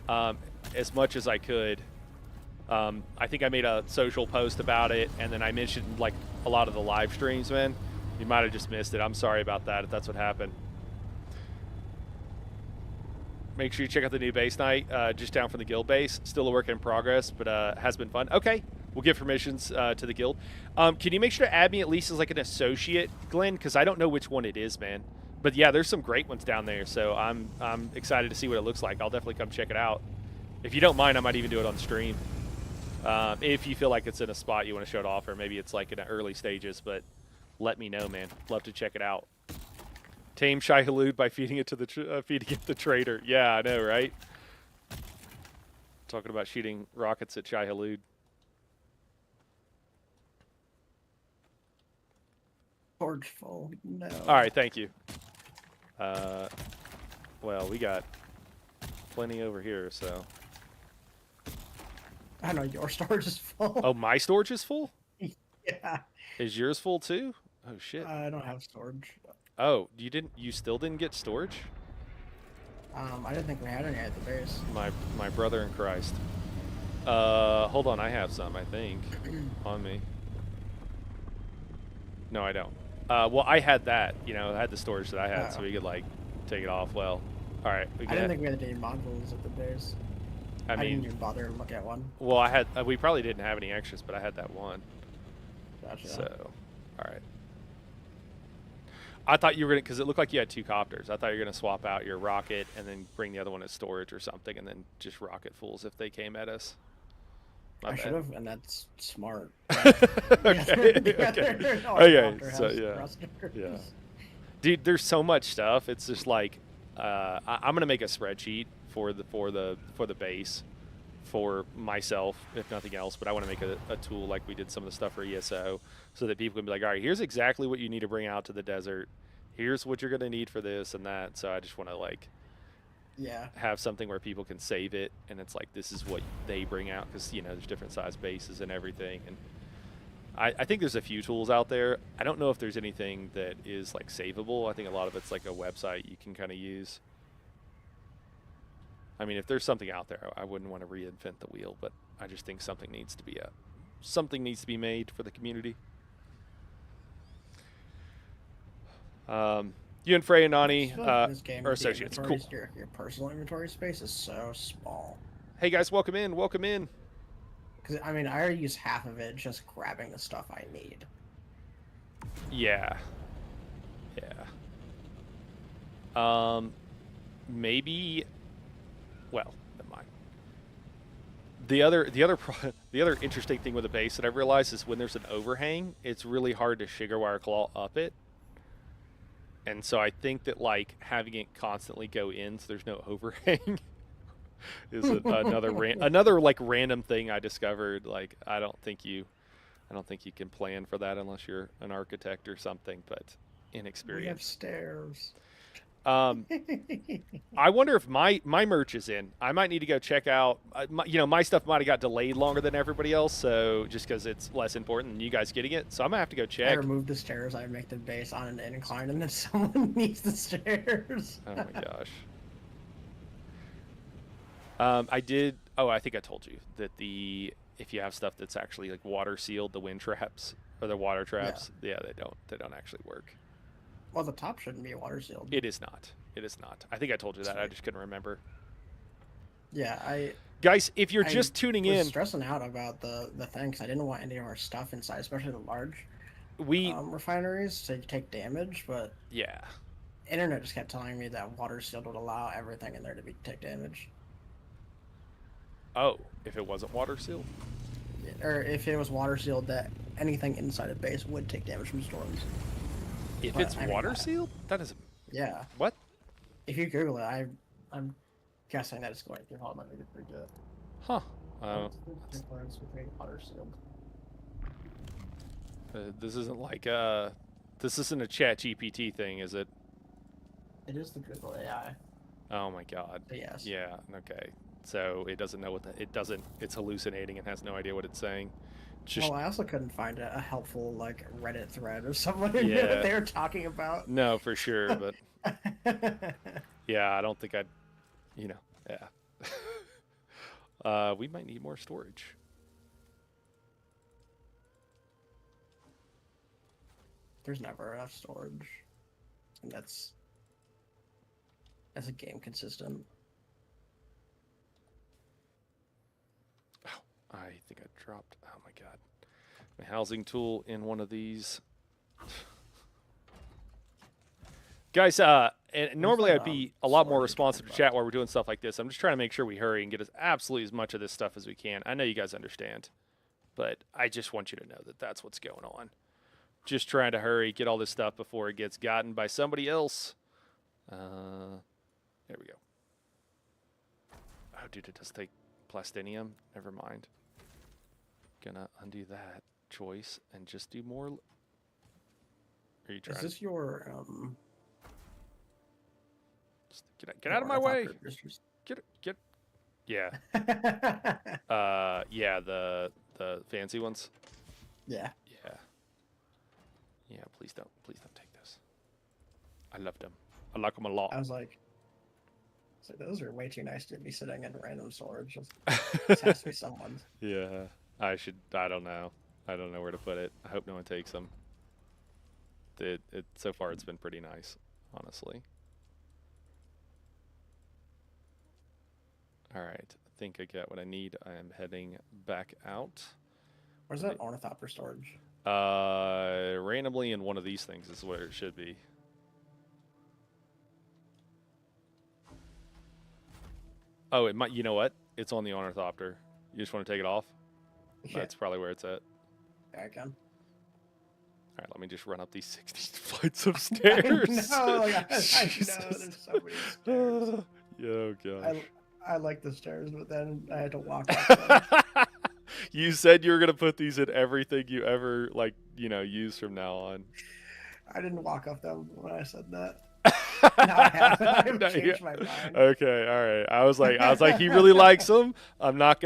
as much as I could. I think I made a social post about it, and then I mentioned, like, a lot of the live streams, man. You might have just missed it. I'm sorry about that if that's what happened. Make sure you check out the new base night just down from the guild base. Still a work in progress, but has been fun. Okay, we'll give permissions to the guild. Can you make sure to add me at least as like an associate, Glenn? Because I don't know which one it is, man. But yeah, there's some great ones down there, so I'm excited to see what it looks like. I'll definitely come check it out. If you don't mind, I might even do it on stream. If you feel like it's in a spot you want to show it off, or maybe it's like in the early stages, but let me know, man. Love to check it out. Tame Shai Hulud by feeding it to the feeding it the trader. Yeah, I know, right? Talking about shooting rockets at Shai Hulud. Forge full. No. All right, thank you. Well, we got plenty over here, so. I know your storage is full. Oh, my storage is full? Yeah. Is yours full too? Oh shit. I don't have storage. Oh, you still didn't get storage? I didn't think we had any at the base. My brother in Christ. Hold on, I have some, I think, on me. No, I don't. Well, I had that, I had the storage that I had, so we could like take it off. Well, all right. I didn't think we had any modules at the base. I didn't mean, even bother to look at one. well, I had. We probably didn't have any extras, but I had that one. Gotcha. So, all right. I thought you were gonna, because it looked like you had 2 copters. I thought you were gonna swap out your rocket and then bring the other one as storage or something, and then just rocket fools if they came at us. My I bad. should have, and that's smart. Okay. So yeah. Dude, there's so much stuff. It's just like I'm gonna make a spreadsheet for the base for myself, if nothing else. But I want to make a tool like we did some of the stuff for ESO, so that people can be like, all right, here's exactly what you need to bring out to the desert. Here's what you're gonna need for this and that. So I just want to like have something where people can save it, and it's like this is what they bring out, because there's different size bases and everything. And I think there's a few tools out there. I don't know if there's anything that is like savable. I think a lot of it's like a website you can kind of use. I mean, if there's something out there, I wouldn't want to reinvent the wheel, but I just think something needs to be made for the community. You and Frey and Nani are associates. Cool. Your personal inventory space is so small. Hey guys, welcome in. Welcome in. Because I mean, I already use half of it just grabbing the stuff I need. Yeah. Maybe. Well, never mind. The other interesting thing with a base that I've realized is when there's an overhang, it's really hard to sugar wire claw up it. And so I think that like having it constantly go in so there's no overhang is another like random thing I discovered. Like I don't think you can plan for that unless you're an architect or something, but inexperienced. We have stairs. I wonder if my merch is in. I might need to go check out. My stuff might have got delayed longer than everybody else, so just because it's less important than you guys getting it, so I'm gonna have to go check. I remove the stairs. I make the base on an incline, and then someone needs the stairs. Oh my gosh. I did. Oh, I think I told you that if you have stuff that's actually like water sealed, the wind traps or the water traps, they don't actually work. Well, the top shouldn't be water sealed. It is not. It is not. I think I told you that. I just couldn't remember. Yeah, guys, if you're just tuning in, stressing out about the thing because I didn't want any of our stuff inside, especially the large refineries to take damage. But yeah, internet just kept telling me that water sealed would allow everything in there to take damage. Oh, if it wasn't water sealed, or if it was water sealed, that anything inside a base would take damage from storms. If it's water sealed, that is. Yeah. What? If you Google it, I'm guessing that it's going to. Hold on, let me get pretty good. Huh. Difference between water sealed. This isn't like this isn't a Chat GPT thing, is it? It is the Google AI. Oh my God. Yes. Yeah. Okay. So it doesn't know it's hallucinating and has no idea what it's saying. Well, I also couldn't find a helpful like Reddit thread or someone who knew what they were talking about. No, for sure, but yeah, I don't think I'd, yeah. We might need more storage. There's never enough storage, and that's a game consistent. I think I dropped, oh my God, my housing tool in one of these. Guys, and Where's normally that, I'd be a lot more sword you're responsive to talking chat about? while we're doing stuff like this. I'm just trying to make sure we hurry and get us absolutely as much of this stuff as we can. I know you guys understand, but I just want you to know that that's what's going on. Just trying to hurry, get all this stuff before it gets gotten by somebody else. There we go. Oh, dude, it does take plastinium. Never mind. Gonna undo that choice and just do more. Are you trying? Is this your Just get out of my way. boosters? Get. Yeah. Yeah. The fancy ones. Yeah. Yeah. Yeah. Please don't take this. I love them. I like them a lot. I was like, those are way too nice to be sitting in random storage. This has to be someone's. Yeah. I don't know. I don't know where to put it. I hope no one takes them. So far it's been pretty nice, honestly. All right. I think I got what I need. I am heading back out. Where's that ornithopter storage? Randomly in one of these things is where it should be. Oh, it might. You know what? It's on the ornithopter. You just want to take it off? Yeah, That's probably where it's at. I can. All right, let me just run up these 60 flights of stairs. I know, like, I know there's so many stairs. Oh gosh. I like the stairs, but then I had to walk up them. You said you were gonna put these in everything you ever use from now on. I didn't walk up them when I said that. No, I haven't. I've No, changed my mind. Okay, all right. I was like, he really likes them. I'm not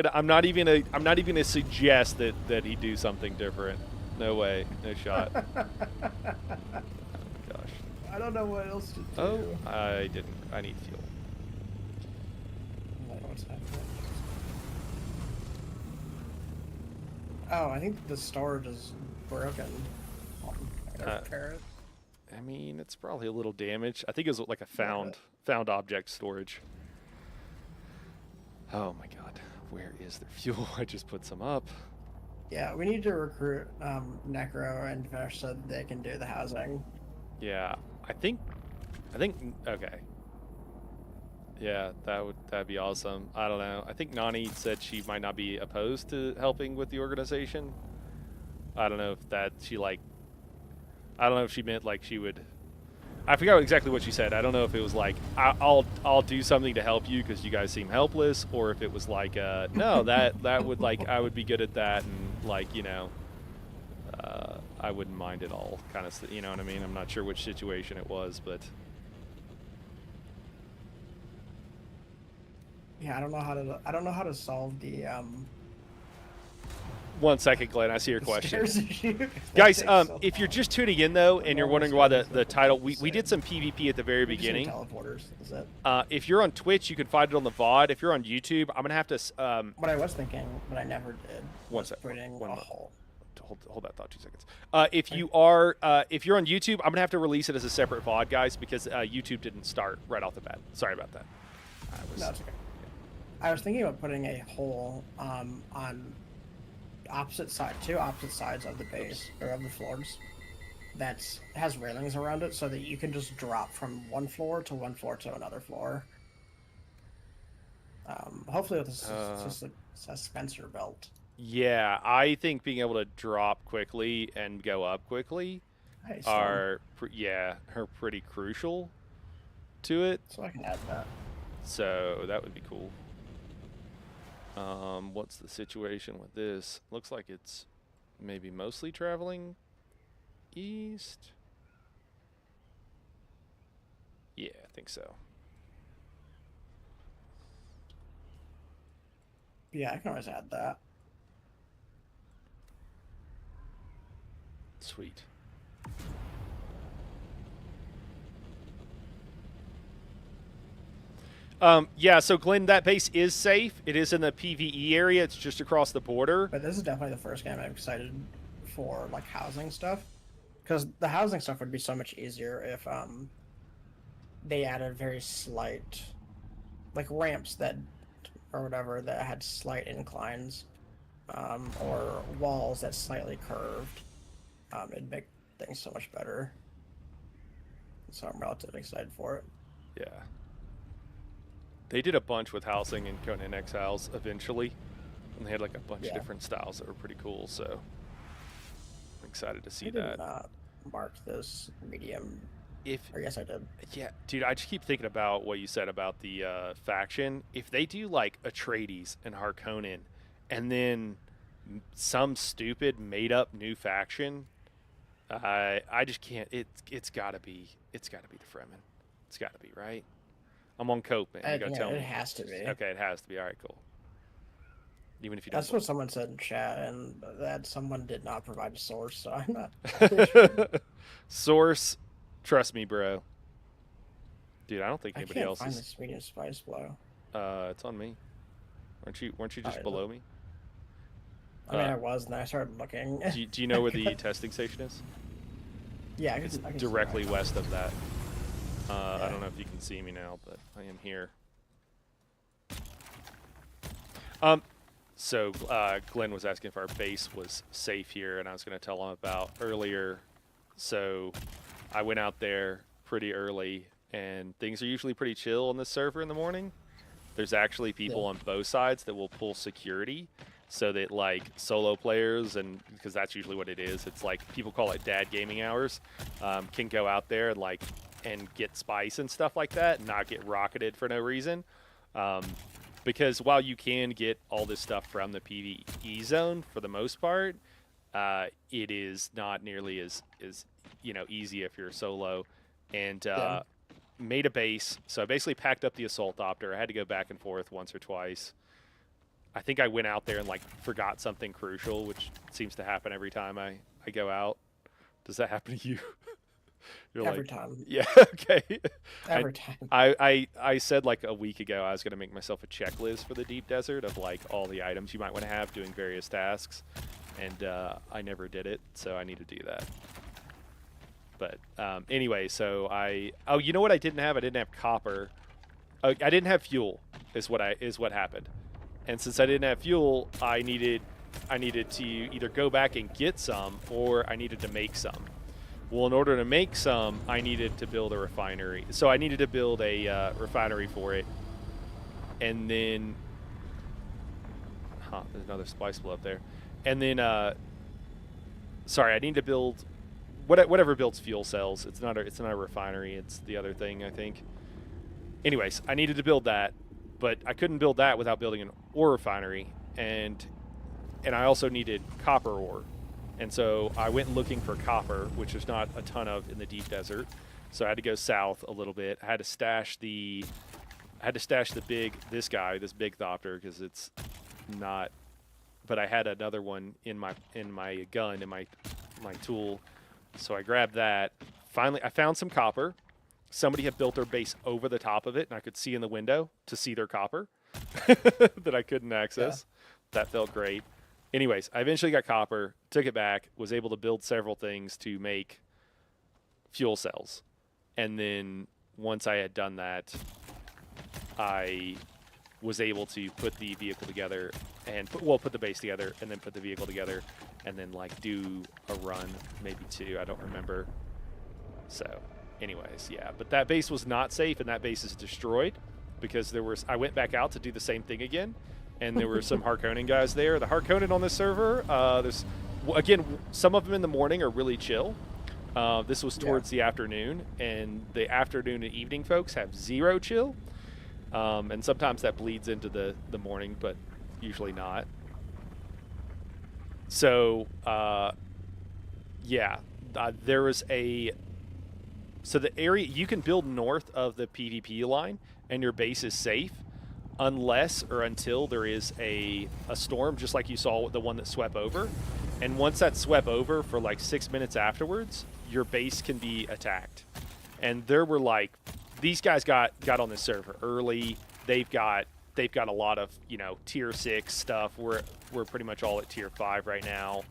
even gonna suggest that he do something different. No way, no shot. Oh, gosh. I don't know what else to do. Oh, I didn't. I need fuel. I don't know what's happening. Oh, I think the storage is broken. I gotta repair it. I mean, it's probably a little damaged. I think it was like a found object storage. Oh my god, where is their fuel? I just put some up. Yeah, we need to recruit Necro and Fish so that they can do the housing. Yeah, I think okay. Yeah, that'd be awesome. I don't know. I think Nani said she might not be opposed to helping with the organization. I don't know if I don't know if she meant like she would. I forgot exactly what she said. I don't know if it was like I'll do something to help you because you guys seem helpless, or if it was like no, that would like I would be good at that, and like I wouldn't mind it all, kind of, you know what I mean. I'm not sure which situation it was, but Yeah, I don't know how to solve the 1 second, Glenn. I see your question. stairs issue. Guys, That takes so if you're long. just tuning in though, and you're wondering why the title, we did did some PvP at the very We just need beginning. teleporters. Is that If you're on Twitch, you can find it on the VOD. If you're on YouTube, I'm gonna have to. what I was thinking, but I never did? One was sec, putting one a moment. hole. Hold that thought 2 seconds. If you're on YouTube, I'm gonna have to release it as a separate VOD, guys, because YouTube didn't start right off the bat. Sorry about that. No, it's okay. I was thinking about putting a hole on two opposite sides of the base or of the floors that has railings around it, so that you can just drop from one floor to another floor. Hopefully with just a suspensor belt. Yeah, I think being able to drop quickly and go up quickly Nice. are pretty crucial to it. So I can add that. So that would be cool. What's the situation with this? Looks like it's maybe mostly traveling east. Yeah, I think so. Yeah, I can always add that. Sweet. Yeah, so Glenn, that base is safe. It is in the PvE area. It's just across the border. But this is definitely the first game I'm excited for, like, housing stuff. Because the housing stuff would be so much easier if they added very slight, like, ramps that, or whatever, that had slight inclines, or walls that slightly curved. It'd make things so much better. So I'm relatively excited for it. Yeah. They did a bunch with housing in Conan Exiles eventually, and they had like a bunch of Yeah. different styles that were pretty cool. So I'm excited to see I did that. not mark this medium. If Or yes, I did. Yeah, dude, I just keep thinking about what you said about the faction. If they do like Atreides and Harkonnen, and then some stupid made up new faction, I just can't. It's gotta be the Fremen. It's gotta be, right. I'm on Cope, man. You gotta tell It me. has to be. Okay, it has to be. All right, cool. Even if you don't. That's what someone said in chat, and that someone did not provide a source, so I'm not really sure. Source, trust me, bro. Dude, I don't think I anybody can't else find is. this medium spice blow. It's on me. Weren't you just Alright, below me? I mean, I was, and then I started looking. Do you know where the testing station is? Yeah, It's I can see directly that. west of that. I Yeah. don't know if you can see me now, but I am here. So Glenn was asking if our base was safe here, and I was going to tell him about earlier. So I went out there pretty early, and things are usually pretty chill on this server in the morning. There's actually people on both sides that will pull security, so that like solo players, and because that's usually what it is, it's like people call it dad gaming hours, can go out there and like and get spice and stuff like that, and not get rocketed for no reason. Because while you can get all this stuff from the PvE zone for the most part, it is not nearly as easy if you're solo. And made a base, so I basically packed up the assault opter. I had to go back and forth once or twice. I think I went out there and like forgot something crucial, which seems to happen every time I go out. Does that happen to you? You're Every like, time. yeah, okay. Every time. I said like a week ago I was going to make myself a checklist for the deep desert of like all the items you might want to have doing various tasks, and I never did it, so I need to do that. But anyway, so you know what I didn't have? I didn't have copper. I didn't have fuel is what happened. And since I didn't have fuel, I needed to either go back and get some, or I needed to make some. Well, in order to make some, I needed to build a refinery. So I needed to build a refinery for it. And then, there's another spice blow up there. And then, sorry, I need to build whatever builds fuel cells. It's not a refinery. It's the other thing, I think. Anyways, I needed to build that, but I couldn't build that without building an ore refinery, and I also needed copper ore. And so I went looking for copper, which there's not a ton of in the deep desert. So I had to go south a little bit. I had to stash this big thopter, because it's not. But I had another one in my gun, in my tool. So I grabbed that. Finally, I found some copper. Somebody had built their base over the top of it, and I could see in the window to see their copper that I couldn't access. Yeah. That felt great. Anyways, I eventually got copper, took it back, was able to build several things to make fuel cells. And then once I had done that, I was able to put the vehicle together and put the base together, and then put the vehicle together, and then like do a run, maybe two, I don't remember. So anyways, yeah, but that base was not safe, and that base is destroyed because I went back out to do the same thing again. And there were some Harkonnen guys there. The Harkonnen on this server, there's, again, some of them in the morning are really chill. This was towards the afternoon, and the afternoon and evening folks have zero chill. And sometimes that bleeds into the morning, but usually not. So, there was so the area, you can build north of the PvP line, and your base is safe. Unless or until there is a storm, just like you saw the one that swept over. And once that swept over for like 6 minutes afterwards, your base can be attacked. And there were like, these guys got on this server early. They've got a lot of, tier 6 stuff. We're pretty much all at tier 5 right now.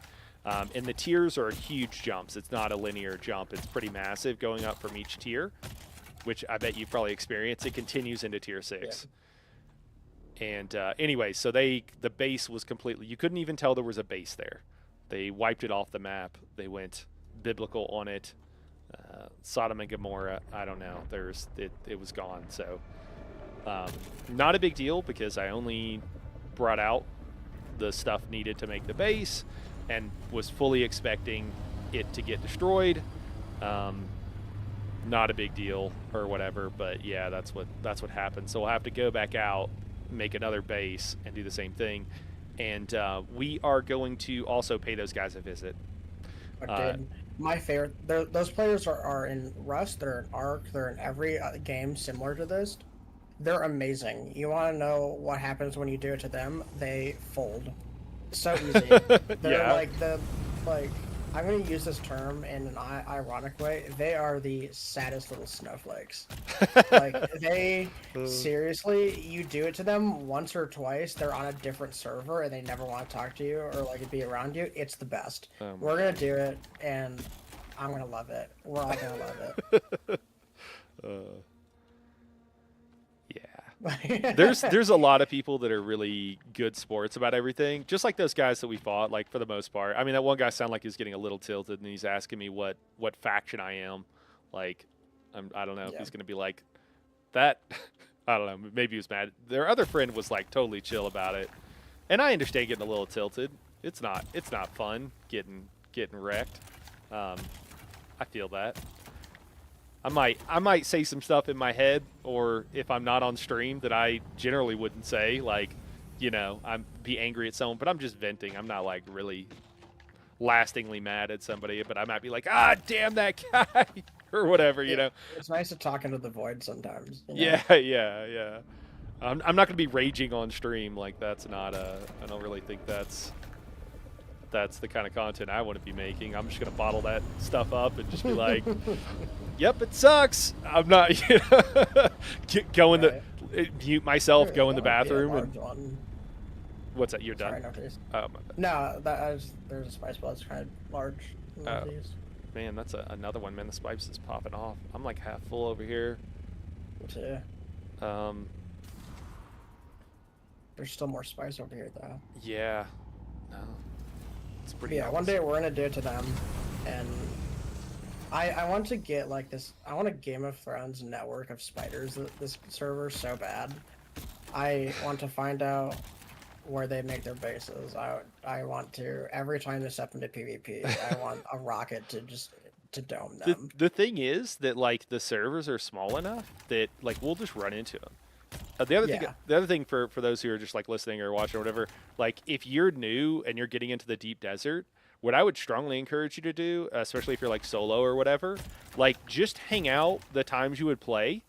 And the tiers are huge jumps. It's not a linear jump. It's pretty massive going up from each tier, which I bet you've probably experienced. It continues into tier 6. Yeah. And anyway, so the base was completely, you couldn't even tell there was a base there. They wiped it off the map. They went biblical on it. Sodom and Gomorrah, I don't know. It was gone. So not a big deal because I only brought out the stuff needed to make the base and was fully expecting it to get destroyed. Not a big deal or whatever, but yeah, that's what happened. So we'll have to go back out, make another base, and do the same thing. And we are going to also pay those guys a visit. Dude, my favorite. Those players are in Rust. They're in Ark. They're in every game similar to this. They're amazing. You want to know what happens when you do it to them? They fold. So easy. They're like I'm going to use this term in an ironic way. They are the saddest little snowflakes. Like, they, seriously, you do it to them once or twice, they're on a different server and they never want to talk to you or, like, be around you. It's the best. We're going to do it, and I'm going to love it. We're all going to love it. Yeah. There's a lot of people that are really good sports about everything, just like those guys that we fought, like, for the most part. I mean, that one guy sounded like he was getting a little tilted, and he's asking me what faction I am. Like, I don't know if he's going to be like that. I don't know. Maybe he was mad. Their other friend was, like, totally chill about it. And I understand getting a little tilted. It's not fun getting wrecked. I feel that. I might say some stuff in my head, or if I'm not on stream, that I generally wouldn't say. Like, you know, I'm be angry at someone, but I'm just venting. I'm not like really lastingly mad at somebody, but I might be like, ah, damn that guy, or whatever. You know. It's nice to talk into the void sometimes. You know? Yeah. I'm not gonna be raging on stream. Like, that's not I don't really think that's the kind of content I want to be making. I'm just gonna bottle that stuff up and just be like, yep, it sucks. I'm not, you know, go in the mute myself, go in the bathroom, and what's that? You're done. Sorry, no, there's a spice ball that's kind of large. Man, that's another one. Man, the spice is popping off. I'm like half full over here. Yeah. There's still more spice over here, though. Yeah. No. It's pretty. Yeah, one day we're gonna do it to them, and I want to get like this. I want a Game of Thrones network of spiders. This server so bad. I want to find out where they make their bases. I want to every time they step into PvP. I want a rocket to dome them. The thing is that like the servers are small enough that like we'll just run into them. The other thing for those who are just like listening or watching or whatever, like if you're new and you're getting into the deep desert, what I would strongly encourage you to do, especially if you're like solo or whatever, like just hang out the times you would play.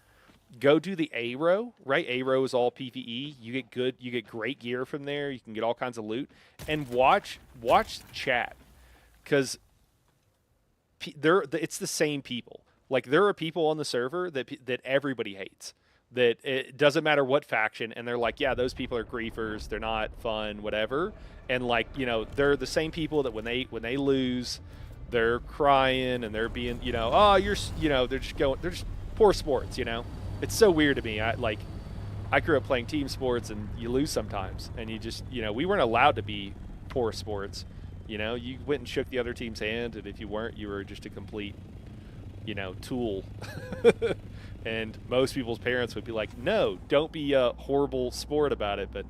Go do the A row, right? A row is all PvE. You get great gear from there. You can get all kinds of loot, and watch chat, because it's the same people. Like there are people on the server that everybody hates. That it doesn't matter what faction, and they're like, yeah, those people are griefers. They're not fun, whatever. And like, you know, they're the same people that when they lose, they're crying and they're being, you know, oh, they're just poor sports, you know. It's so weird to me. I grew up playing team sports, and you lose sometimes, and you just, you know, we weren't allowed to be poor sports. You know, you went and shook the other team's hand, and if you weren't, you were just a complete, you know, tool. And most people's parents would be like, no, don't be a horrible sport about it. But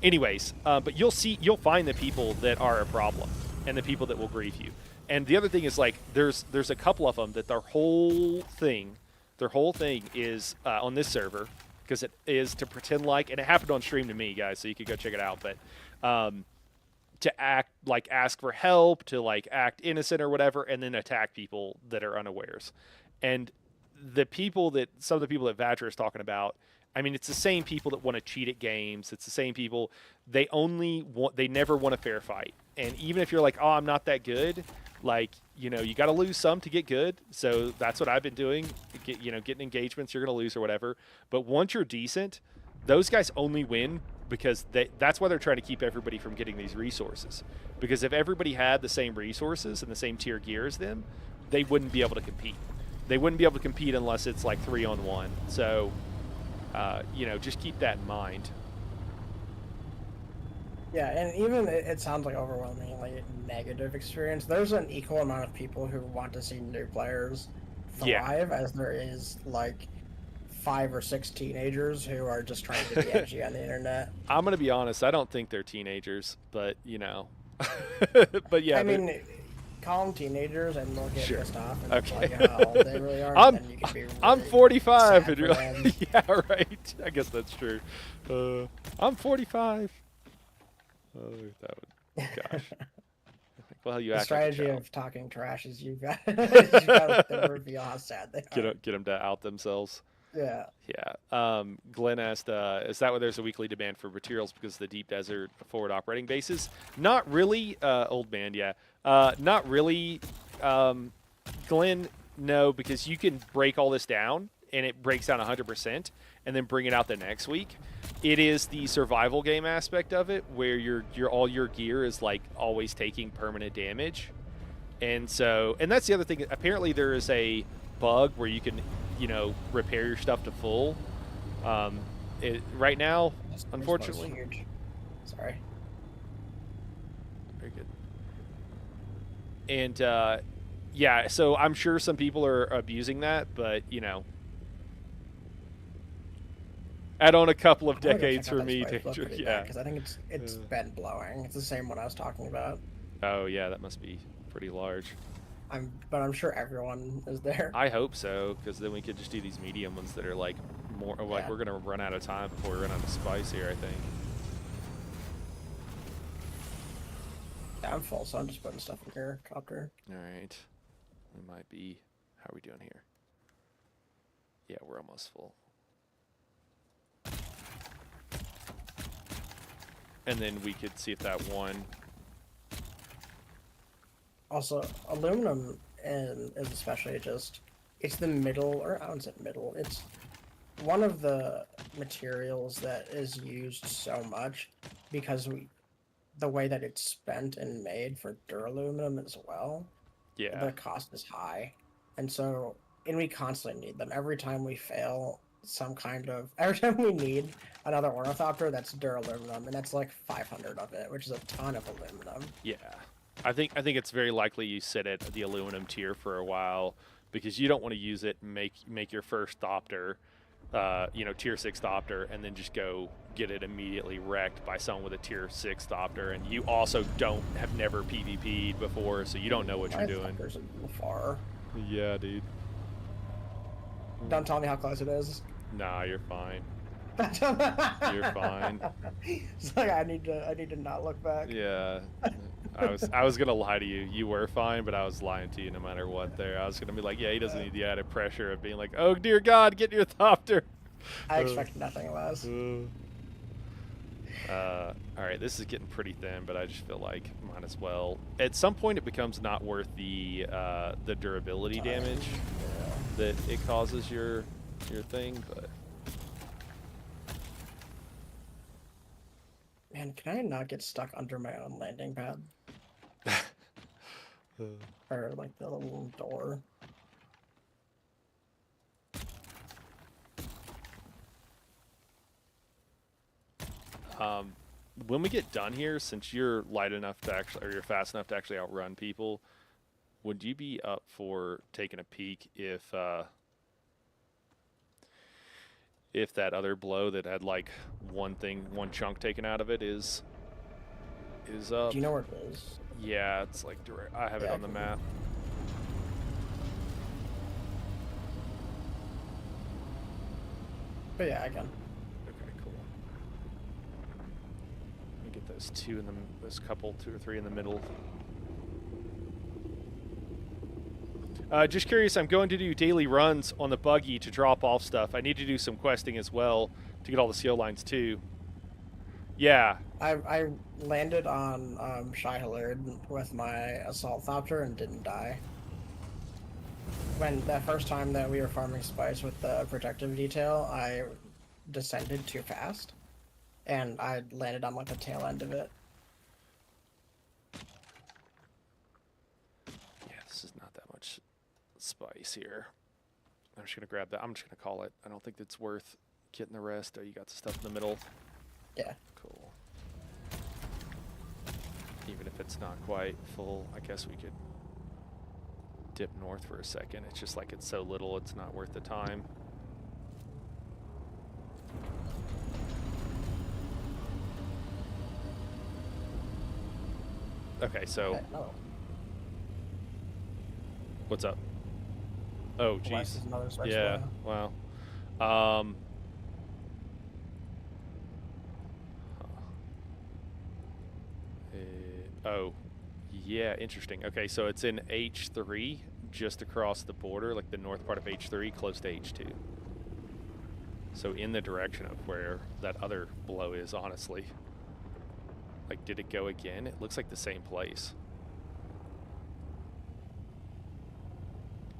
anyways, but you'll find the people that are a problem and the people that will grieve you. And the other thing is, like, there's a couple of them that their whole thing is on this server, because it is to pretend like, and it happened on stream to me, guys, so you could go check it out. But to act like, ask for help, to like act innocent or whatever, and then attack people that are unawares. And some of the people that Vadra is talking about, I mean, it's the same people that want to cheat at games. It's the same people. They never want a fair fight. And even if you're like, oh, I'm not that good, like, you know, you got to lose some to get good. So that's what I've been doing. Getting engagements, you're going to lose or whatever. But once you're decent, those guys only win because that's why they're trying to keep everybody from getting these resources. Because if everybody had the same resources and the same tier gear as them, they wouldn't be able to compete. They wouldn't be able to compete unless it's like 3-on-1. So, you know, just keep that in mind. Yeah, and even it sounds like overwhelmingly negative experience. There's an equal amount of people who want to see new players Yeah. thrive as there is like 5 or 6 teenagers who are just trying to be edgy on the internet. I'm gonna be honest. I don't think they're teenagers, but you know, but yeah, I mean, call them teenagers and they'll get Sure. pissed off and Okay. tell you how old they really are, I'm- and then you can be really I'm 45, sad and for you're them. like, yeah, right. I guess that's true. I'm 45. Oh, that would, gosh. Well, you The act like a strategy child. of talking trash is you got you got to let them reveal how sad they are. Get them to out themselves. Yeah. Yeah. Glenn asked, is that why there's a weekly demand for materials because of the deep desert forward operating bases? Not really, old man, yeah. Not really, Glenn, no, because you can break all this down, and it breaks down 100%, and then bring it out the next week. It is the survival game aspect of it, where your all your gear is, like, always taking permanent damage. And so, and that's the other thing. Apparently there is a bug where you can, repair your stuff to full. Right now, unfortunately. Huge. Sorry. Very good. And yeah, so I'm sure some people are abusing that, but add on a couple of decades for me, danger. Yeah, because I think it's been blowing. It's the same one I was talking about. Oh yeah, that must be pretty large. But I'm sure everyone is there. I hope so, because then we could just do these medium ones that are like more like we're gonna run out of time before we run out of spice here, I think. Yeah, I'm full, so I'm just putting stuff in here. Copter. All right, we might be. How are we doing here? Yeah, we're almost full. And then we could see if that one. Also, aluminum is especially it's the middle, or I wouldn't say middle, it's one of the materials that is used so much because the way that it's spent and made for duraluminum as well, Yeah. the cost is high. And so, and we constantly need them. Every time we fail every time we need another ornithopter, that's duraluminum, and that's like 500 of it, which is a ton of aluminum. Yeah. I think it's very likely you sit at the aluminum tier for a while because you don't want to use it and make your first Thopter, tier 6 Thopter, and then just go get it immediately wrecked by someone with a tier 6 Thopter, and you also have never PvP'd before, so you don't know what you're doing. Thopter's a little far. Yeah, dude. Don't tell me how close it is. Nah, you're fine. You're fine. It's like I need to not look back. Yeah. I was gonna lie to you. You were fine, but I was lying to you no matter what. There, I was gonna be like, yeah, he doesn't need the added pressure of being like, oh dear God, get your Thopter. I expect nothing less. All right, this is getting pretty thin, but I just feel like might as well. At some point, it becomes not worth the durability damage that it causes your thing, but. Man, can I not get stuck under my own landing pad? Or like the little door. When we get done here, since you're light enough to or you're fast enough to actually outrun people, would you be up for taking a peek if that other blow that had like one chunk taken out of it is up? Do you know where it is? Yeah, it's like direct. I have it on the map. But yeah, I can. Okay, cool. Let me get those two two or three in the middle. Just curious, I'm going to do daily runs on the buggy to drop off stuff. I need to do some questing as well to get all the CO lines too. Yeah. I landed on Shy Hilliard with my assault thopter and didn't die. When that first time that we were farming spice with the protective detail, I descended too fast, and I landed on like the tail end of it. Yeah, this is not that much spice here. I'm just gonna grab that. I'm just gonna call it. I don't think it's worth getting the rest. Oh, you got the stuff in the middle. Yeah. Cool. Even if it's not quite full, I guess we could dip north for a second. It's just like it's so little, it's not worth the time. Okay, so Okay, no. what's up? Oh, West jeez. is another switch Yeah, blow. wow. Oh, yeah, interesting. Okay, so it's in H3, just across the border, like the north part of H3, close to H2. So in the direction of where that other blow is, honestly. Like, did it go again? It looks like the same place.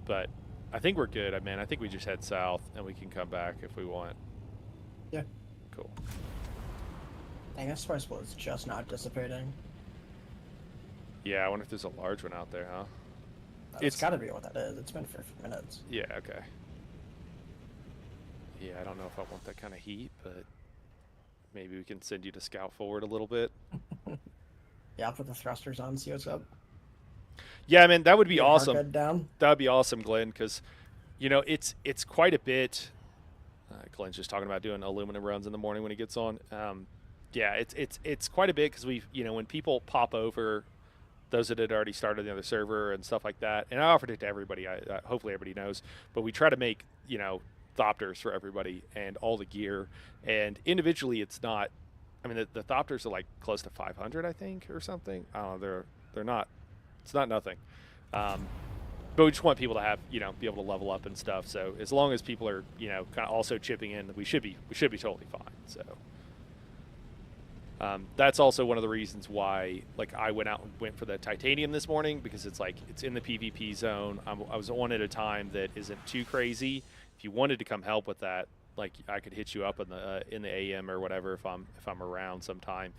But I think we're good. I mean, I think we just head south and we can come back if we want. Yeah. Cool. Dang, that spice blow is just not dissipating. Yeah, I wonder if there's a large one out there, huh? It's got to be what that is. It's been for a few minutes. Yeah, okay. Yeah, I don't know if I want that kind of heat, but maybe we can send you to scout forward a little bit. Yeah, I'll put the thrusters on, see what's up. Yeah, man, that would be Get awesome. Harked down. That would be awesome, Glenn, because, you know, it's quite a bit. Glenn's just talking about doing aluminum runs in the morning when he gets on. Yeah, it's quite a bit because when people pop over, those that had already started the other server and stuff like that, and I offered it to everybody. Hopefully everybody knows, but we try to make Thopters for everybody and all the gear, and individually it's not. I mean, the Thopters are like close to 500, I think, or something. I don't know. They're not. It's not nothing. But we just want people to have, be able to level up and stuff. So as long as people are, kind of also chipping in, we should be totally fine. So that's also one of the reasons why, like, I went for the titanium this morning, because it's in the PvP zone. I was on at a time that isn't too crazy. If you wanted to come help with that, like, I could hit you up in the AM or whatever if I'm around sometime.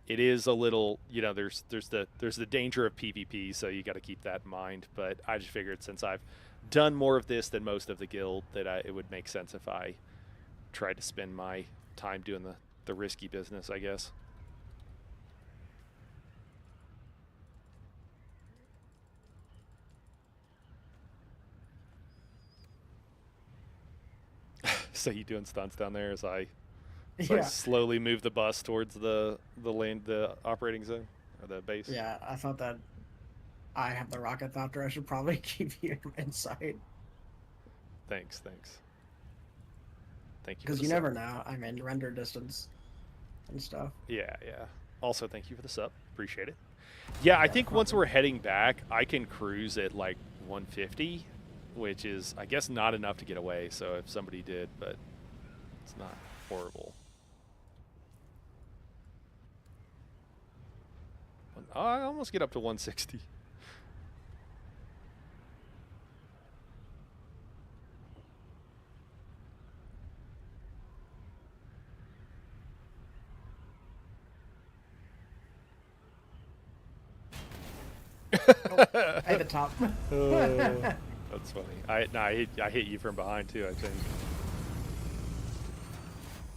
It is a little, there's the danger of PvP, so you got to keep that in mind. But I just figured, since I've done more of this than most of the guild, that it would make sense if I tried to spend my time doing the risky business, I guess. So you doing stunts down there as I slowly move the bus towards the operating zone or the base? Yeah, I thought that I have the rocket thopter. I should probably keep you in sight. Thanks. Thank you. Because you never know. I mean, render distance and stuff. Yeah. Also, thank you for the sub. Appreciate it. Yeah, I think once we're heading back, I can cruise at like 150, which is, I guess, not enough to get away. So if somebody did, but it's not horrible. I almost get up to 160. At the top. That's funny. I hit you from behind too, I think.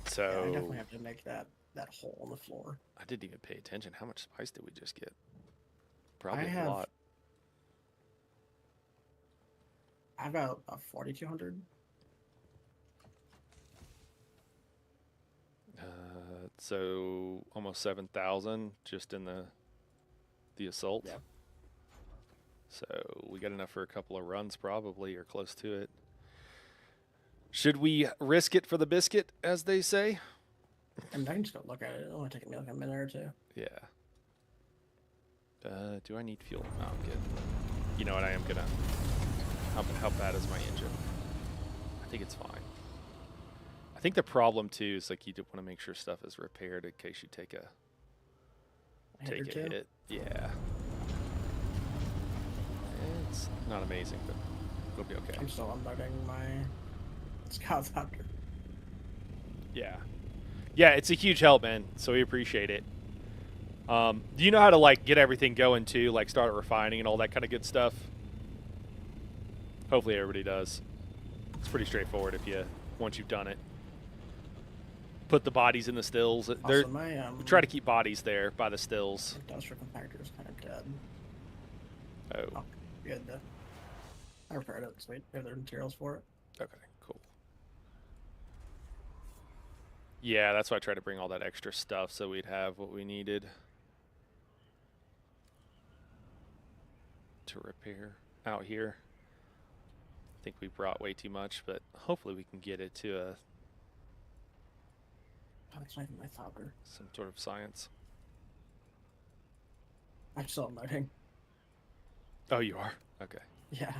So Yeah, I definitely have to make that hole in the floor. I didn't even pay attention. How much spice did we just get? Probably a lot. I've got about 4,200. So almost 7,000 just in the assault. Yeah. So we got enough for a couple of runs, probably, or close to it. Should we risk it for the biscuit, as they say? I mean, I can just go look at it. It'll only take me like a minute or two. Yeah. Do I need fuel? No, I'm good. You know what? I am gonna. How bad is my engine? I think it's fine. I think the problem too is, like, you do want to make sure stuff is repaired in case you take a hit. Yeah. It's not amazing, but it'll be okay. I'm still unloading my Scout Thopter. Yeah. Yeah, it's a huge help, man. So we appreciate it. Do you know how to, like, get everything going too, like start refining and all that kind of good stuff? Hopefully everybody does. It's pretty straightforward once you've done it. Put the bodies in the stills. Also, my try to keep bodies there by the stills. Industrial compactor is kind of dead. Oh. Good though. I repaired it. Sweet. We have the materials for it. Okay, cool. Yeah, that's why I tried to bring all that extra stuff so we'd have what we needed to repair out here. I think we brought way too much, but hopefully we can get it to Oh, that's not even my thopper. some sort of science. I'm still loading. Oh, you are? Okay. Yeah.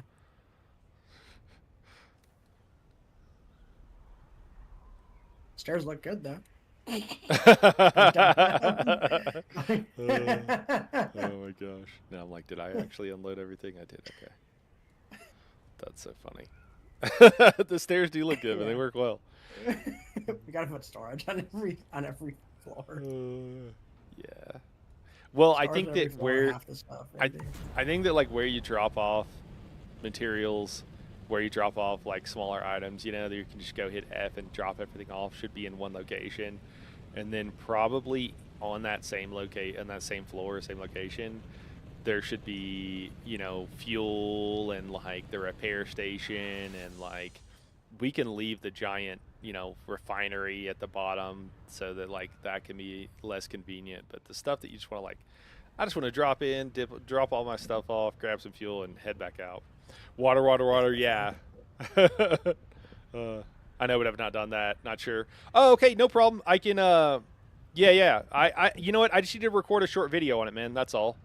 Stairs look good though. Oh my gosh. Now I'm like, did I actually unload everything? I did. Okay. That's so funny. The stairs do look good, and they work well. We gotta put storage on every floor. Yeah. Well, I Storage think on every that floor, where half the stuff, I maybe. I think that like where you drop off materials, where you drop off like smaller items, you know, that you can just go hit F and drop everything off should be in one location, and then probably on that same floor, same location, there should be, you know, fuel and like the repair station, and like we can leave the giant, you know, refinery at the bottom so that like that can be less convenient. But the stuff that you just want to like, I just want to drop in, drop all my stuff off, grab some fuel, and head back out. Water. Yeah. I know, but I've not done that. Not sure. Oh, okay, no problem. I can. Yeah. You know what? I just need to record a short video on it, man. That's all.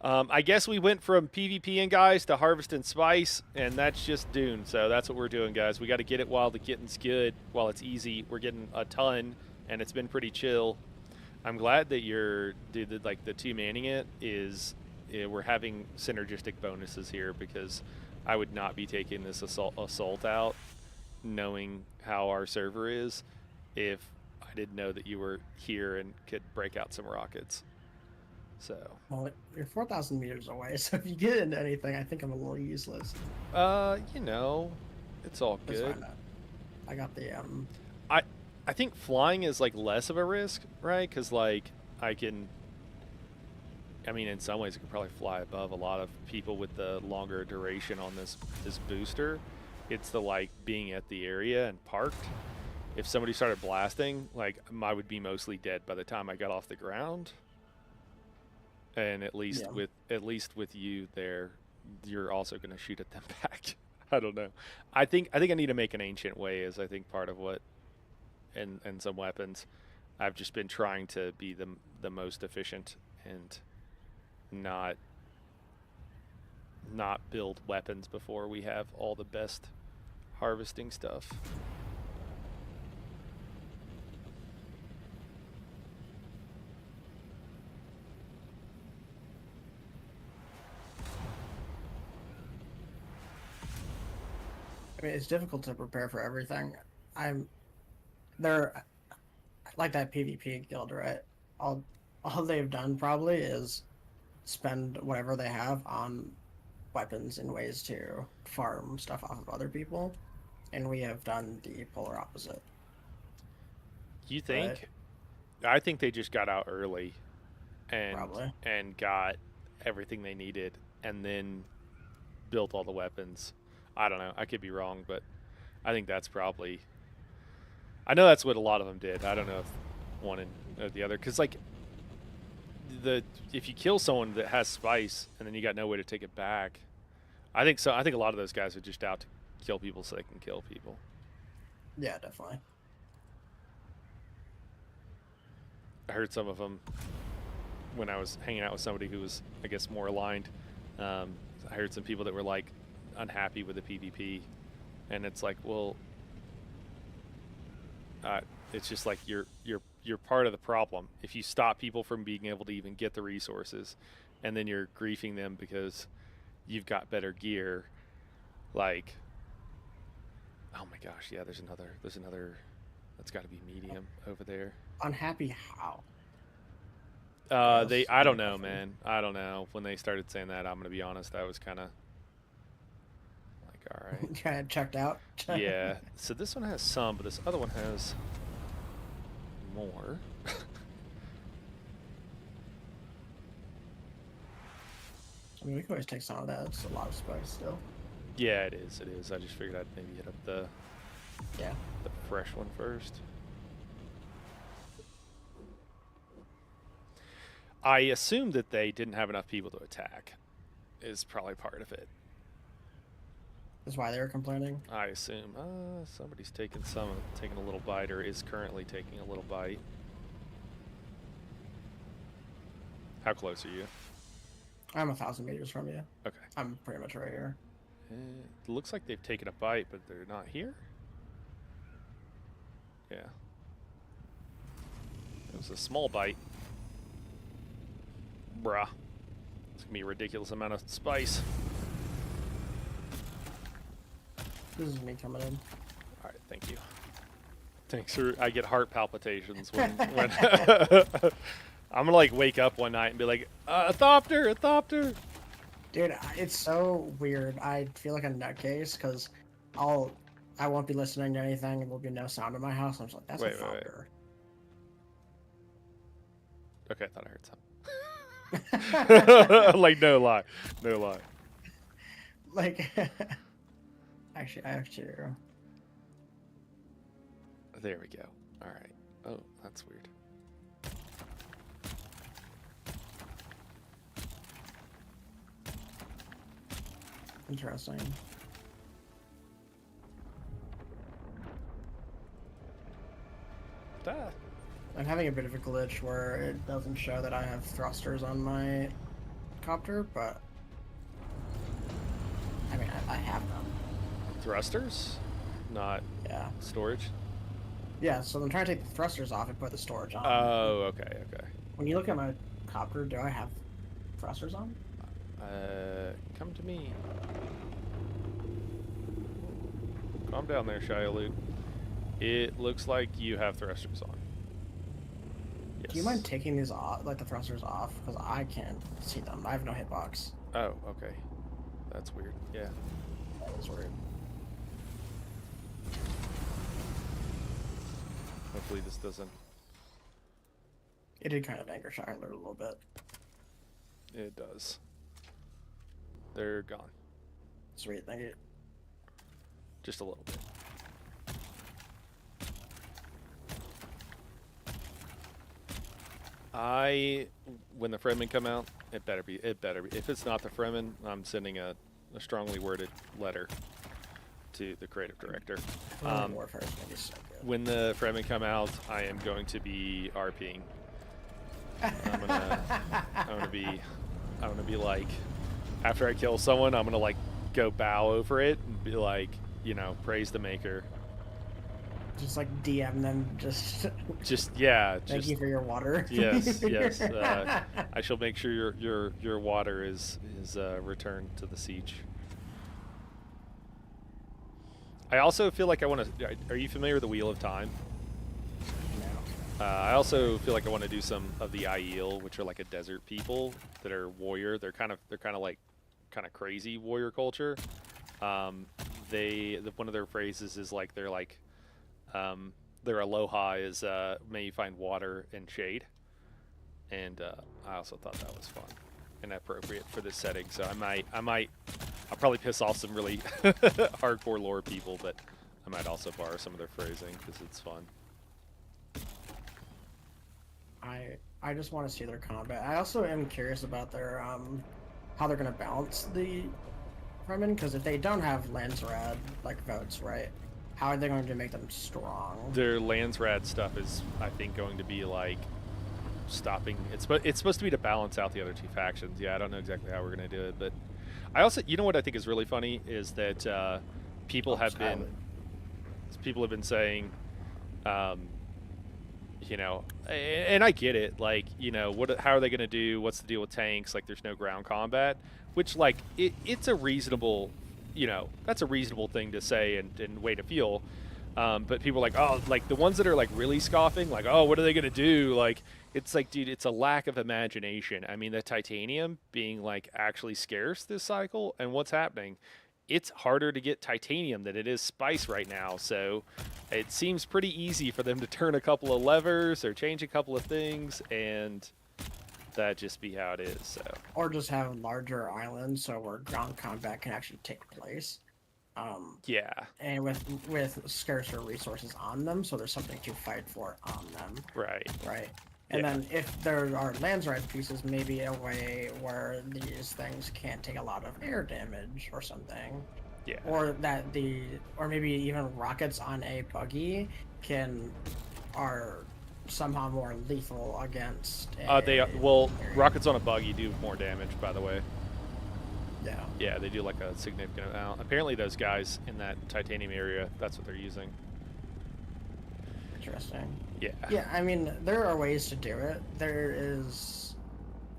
I guess we went from PvPing, guys, to harvest and spice, and that's just Dune. So that's what we're doing, guys. We got to get it while the getting's good, while it's easy. We're getting a ton, and it's been pretty chill. I'm glad that the two manning it is. We're having synergistic bonuses here, because I would not be taking this assault out, knowing how our server is, if I didn't know that you were here and could break out some rockets. So. Well, you're 4,000 meters away, so if you get into anything, I think I'm a little useless. You know, it's all That's good. fine. I got the I think flying is like less of a risk, right? Because like I mean, in some ways, I could probably fly above a lot of people with the longer duration on this booster. It's the like being at the area and parked. If somebody started blasting, like I would be mostly dead by the time I got off the ground. And at least with you there, you're also going to shoot at them back. I don't know. I think I need to make an ancient way is I think part of what, and some weapons. I've just been trying to be the most efficient and not build weapons before we have all the best harvesting stuff. I mean, it's difficult to prepare for everything. They're like that PvP guild, right? All they've done probably is spend whatever they have on weapons and ways to farm stuff off of other people, and we have done the polar opposite. You think? I think they just got out early, and got everything they needed, and then built all the weapons. I don't know. I could be wrong, but I think that's probably. I know that's what a lot of them did. I don't know if one or the other, because like if you kill someone that has spice and then you got no way to take it back, I think so. I think a lot of those guys are just out to kill people so they can kill people. Yeah, definitely. I heard some of them when I was hanging out with somebody who was, I guess, more aligned. I heard some people that were like unhappy with the PvP, and it's like, well, it's just like you're part of the problem. If you stop people from being able to even get the resources, and then you're griefing them because you've got better gear, like, oh my gosh, yeah, there's another that's got to be medium over there. Unhappy how? I don't know, man. I don't know. When they started saying that, I'm gonna be honest, I was kind of like, all right. Kind of checked out. Yeah. So this one has some, but this other one has more. I mean, we can always take some of that. It's a lot of spice still. Yeah, it is. It is. I just figured I'd maybe hit up the Yeah. fresh one first. I assume that they didn't have enough people to attack. Is probably part of it. That's why they were complaining. I assume. Somebody's taking a little bite, or is currently taking a little bite. How close are you? I'm 1,000 meters from you. Okay. I'm pretty much right here. It looks like they've taken a bite, but they're not here. Yeah. It was a small bite. Bruh. It's gonna be a ridiculous amount of spice. This is me coming in. Alright, thank you. Thanks for I get heart palpitations when I'm gonna like wake up one night and be like, a thopter, a thopter. Dude, it's so weird. I feel like a nutcase because I won't be listening to anything and there'll be no sound in my house. I'm just like, that's Wait, a wait, wait. thopter. Okay, I thought I heard something. Like no lie. No lie. Like, actually, I have to. There we go. Alright. Oh, that's weird. Interesting. Ah. I'm having a bit of a glitch where it doesn't show that I have thrusters on my copter, but I mean, I have them. Thrusters? Not Yeah. storage? Yeah, so I'm trying to take the thrusters off and put the storage on. Oh, okay, okay. When you look at my copter, do I have thrusters on? Come to me. Calm down there, Shia Luke. It looks like you have thrusters on. Yes. Do you mind taking these off, like the thrusters off? Because I can't see them. I have no hitbox. Oh, okay. That's weird. Yeah. That is weird. Hopefully this doesn't... It did kind of anger Shiler a little bit. It does. They're gone. Sweet, thank you. Just a little bit. When the Fremen come out, it better be. If it's not the Fremen, I'm sending a strongly worded letter to the creative director. Warfare is gonna be so good. When the Fremen come out, I am going to be RPing. I'm gonna be like, after I kill someone, I'm gonna like go bow over it and be like, you know, praise the maker. Just like DM them, just Yeah. thank you for your water. Yes, yes. I shall make sure your water is returned to the siege. I also feel like I want to. Are you familiar with the Wheel of Time? No. I also feel like I want to do some of the Aiel, which are like a desert people that are warrior. They're kind of crazy warrior culture. One of their phrases is like their aloha is may you find water and shade, and I also thought that was fun and appropriate for this setting. So I'll probably piss off some really hardcore lore people, but I might also borrow some of their phrasing because it's fun. I just want to see their combat. I also am curious about their how they're gonna balance the Fremen, because if they don't have Landsrad like votes, right? How are they going to make them strong? Their Landsrad stuff is, I think, going to be like stopping. It's supposed to be to balance out the other two factions. Yeah, I don't know exactly how we're going to do it, but I also, you know what I think is really funny is that people have been saying, you know, and I get it, like, you know, how are they going to do? What's the deal with tanks? Like, there's no ground combat, which, like, it's a reasonable. You know, that's a reasonable thing to say and way to feel. But people are like, oh, like the ones that are like really scoffing, like, oh, what are they going to do? Like, it's like, dude, it's a lack of imagination. I mean, the titanium being like actually scarce this cycle, and what's happening? It's harder to get titanium than it is spice right now. So it seems pretty easy for them to turn a couple of levers or change a couple of things and that just be how it is. So Or just have larger islands so where ground combat can actually take place. yeah, And with scarcer resources on them, so there's something to fight for on them. right. Right. And Yeah. then if there are landslide pieces, maybe a way where these things can't take a lot of air damage or something. Yeah. Or that or maybe even rockets on a buggy are somehow more lethal against well, area. rockets on a buggy do more damage, by the way. Yeah. Yeah, they do like a significant amount. Apparently, those guys in that titanium area, that's what they're using. Interesting. Yeah. Yeah, I mean, there are ways to do it. There is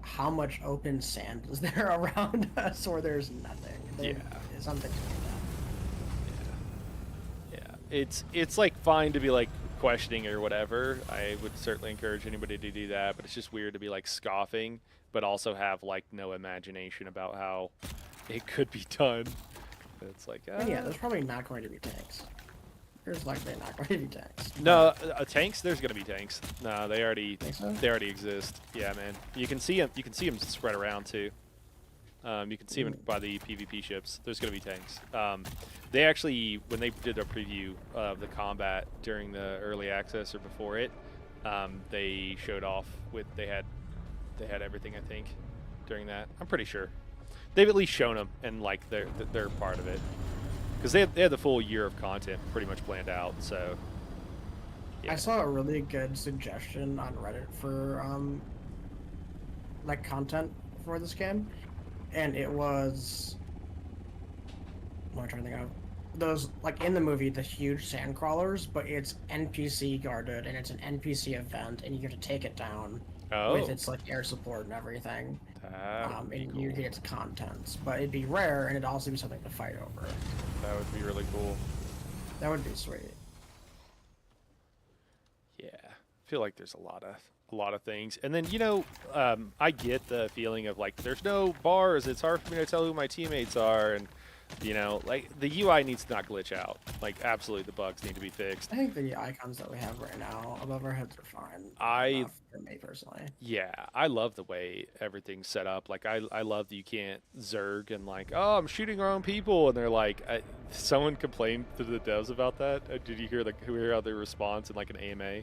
how much open sand is there around us, or there's nothing. There is something to Yeah. It's like fine to be like questioning or whatever. I would certainly encourage anybody to do that, but it's just weird to be like scoffing, but also have like no imagination about how it could be done. It's like that. Yeah, there's probably not going to be tanks. There's likely not going to be tanks. no tanks. There's gonna be tanks. No, they already Think so? they already exist. Yeah, man. You can see them. You can see them spread around too. You can see them by the PvP ships. There's going to be tanks. They actually, when they did their preview of the combat during the early access or before it, they showed off with they had everything. I think during that, I'm pretty sure they've at least shown them and like they're part of it because they had the full year of content pretty much planned out. So yeah. I saw a really good suggestion on Reddit for like content for this game. And it was, what am I trying to think of? Those, like in the movie, the huge sand crawlers, but it's NPC guarded and it's an NPC event and you get to take it down with its like air support and everything. And you get its contents. But it'd be rare and it'd also be something to fight over. That would be really cool. That would be sweet. Yeah, I feel like there's a lot of things. And then, I get the feeling of like there's no bars, it's hard for me to tell who my teammates are, and like the UI needs to not glitch out. Like absolutely the bugs need to be fixed. I think the icons that we have right now above our heads are fine. enough for me personally. Yeah, I love the way everything's set up. Like I love that you can't zerg and like, oh, I'm shooting our own people, and they're like, someone complained to the devs about that. Did you hear how their response in like an AMA?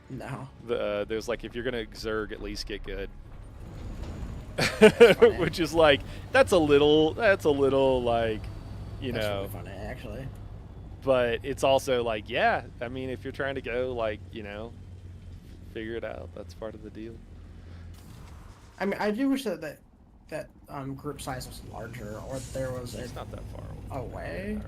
No. There's like, if you're gonna zerg, at least get good. Which is like, that's a little like, That's really funny, actually. But it's also like, yeah, I mean, if you're trying to go like, figure it out, that's part of the deal. I mean, I do wish that group size was larger, or there was It's not that far away.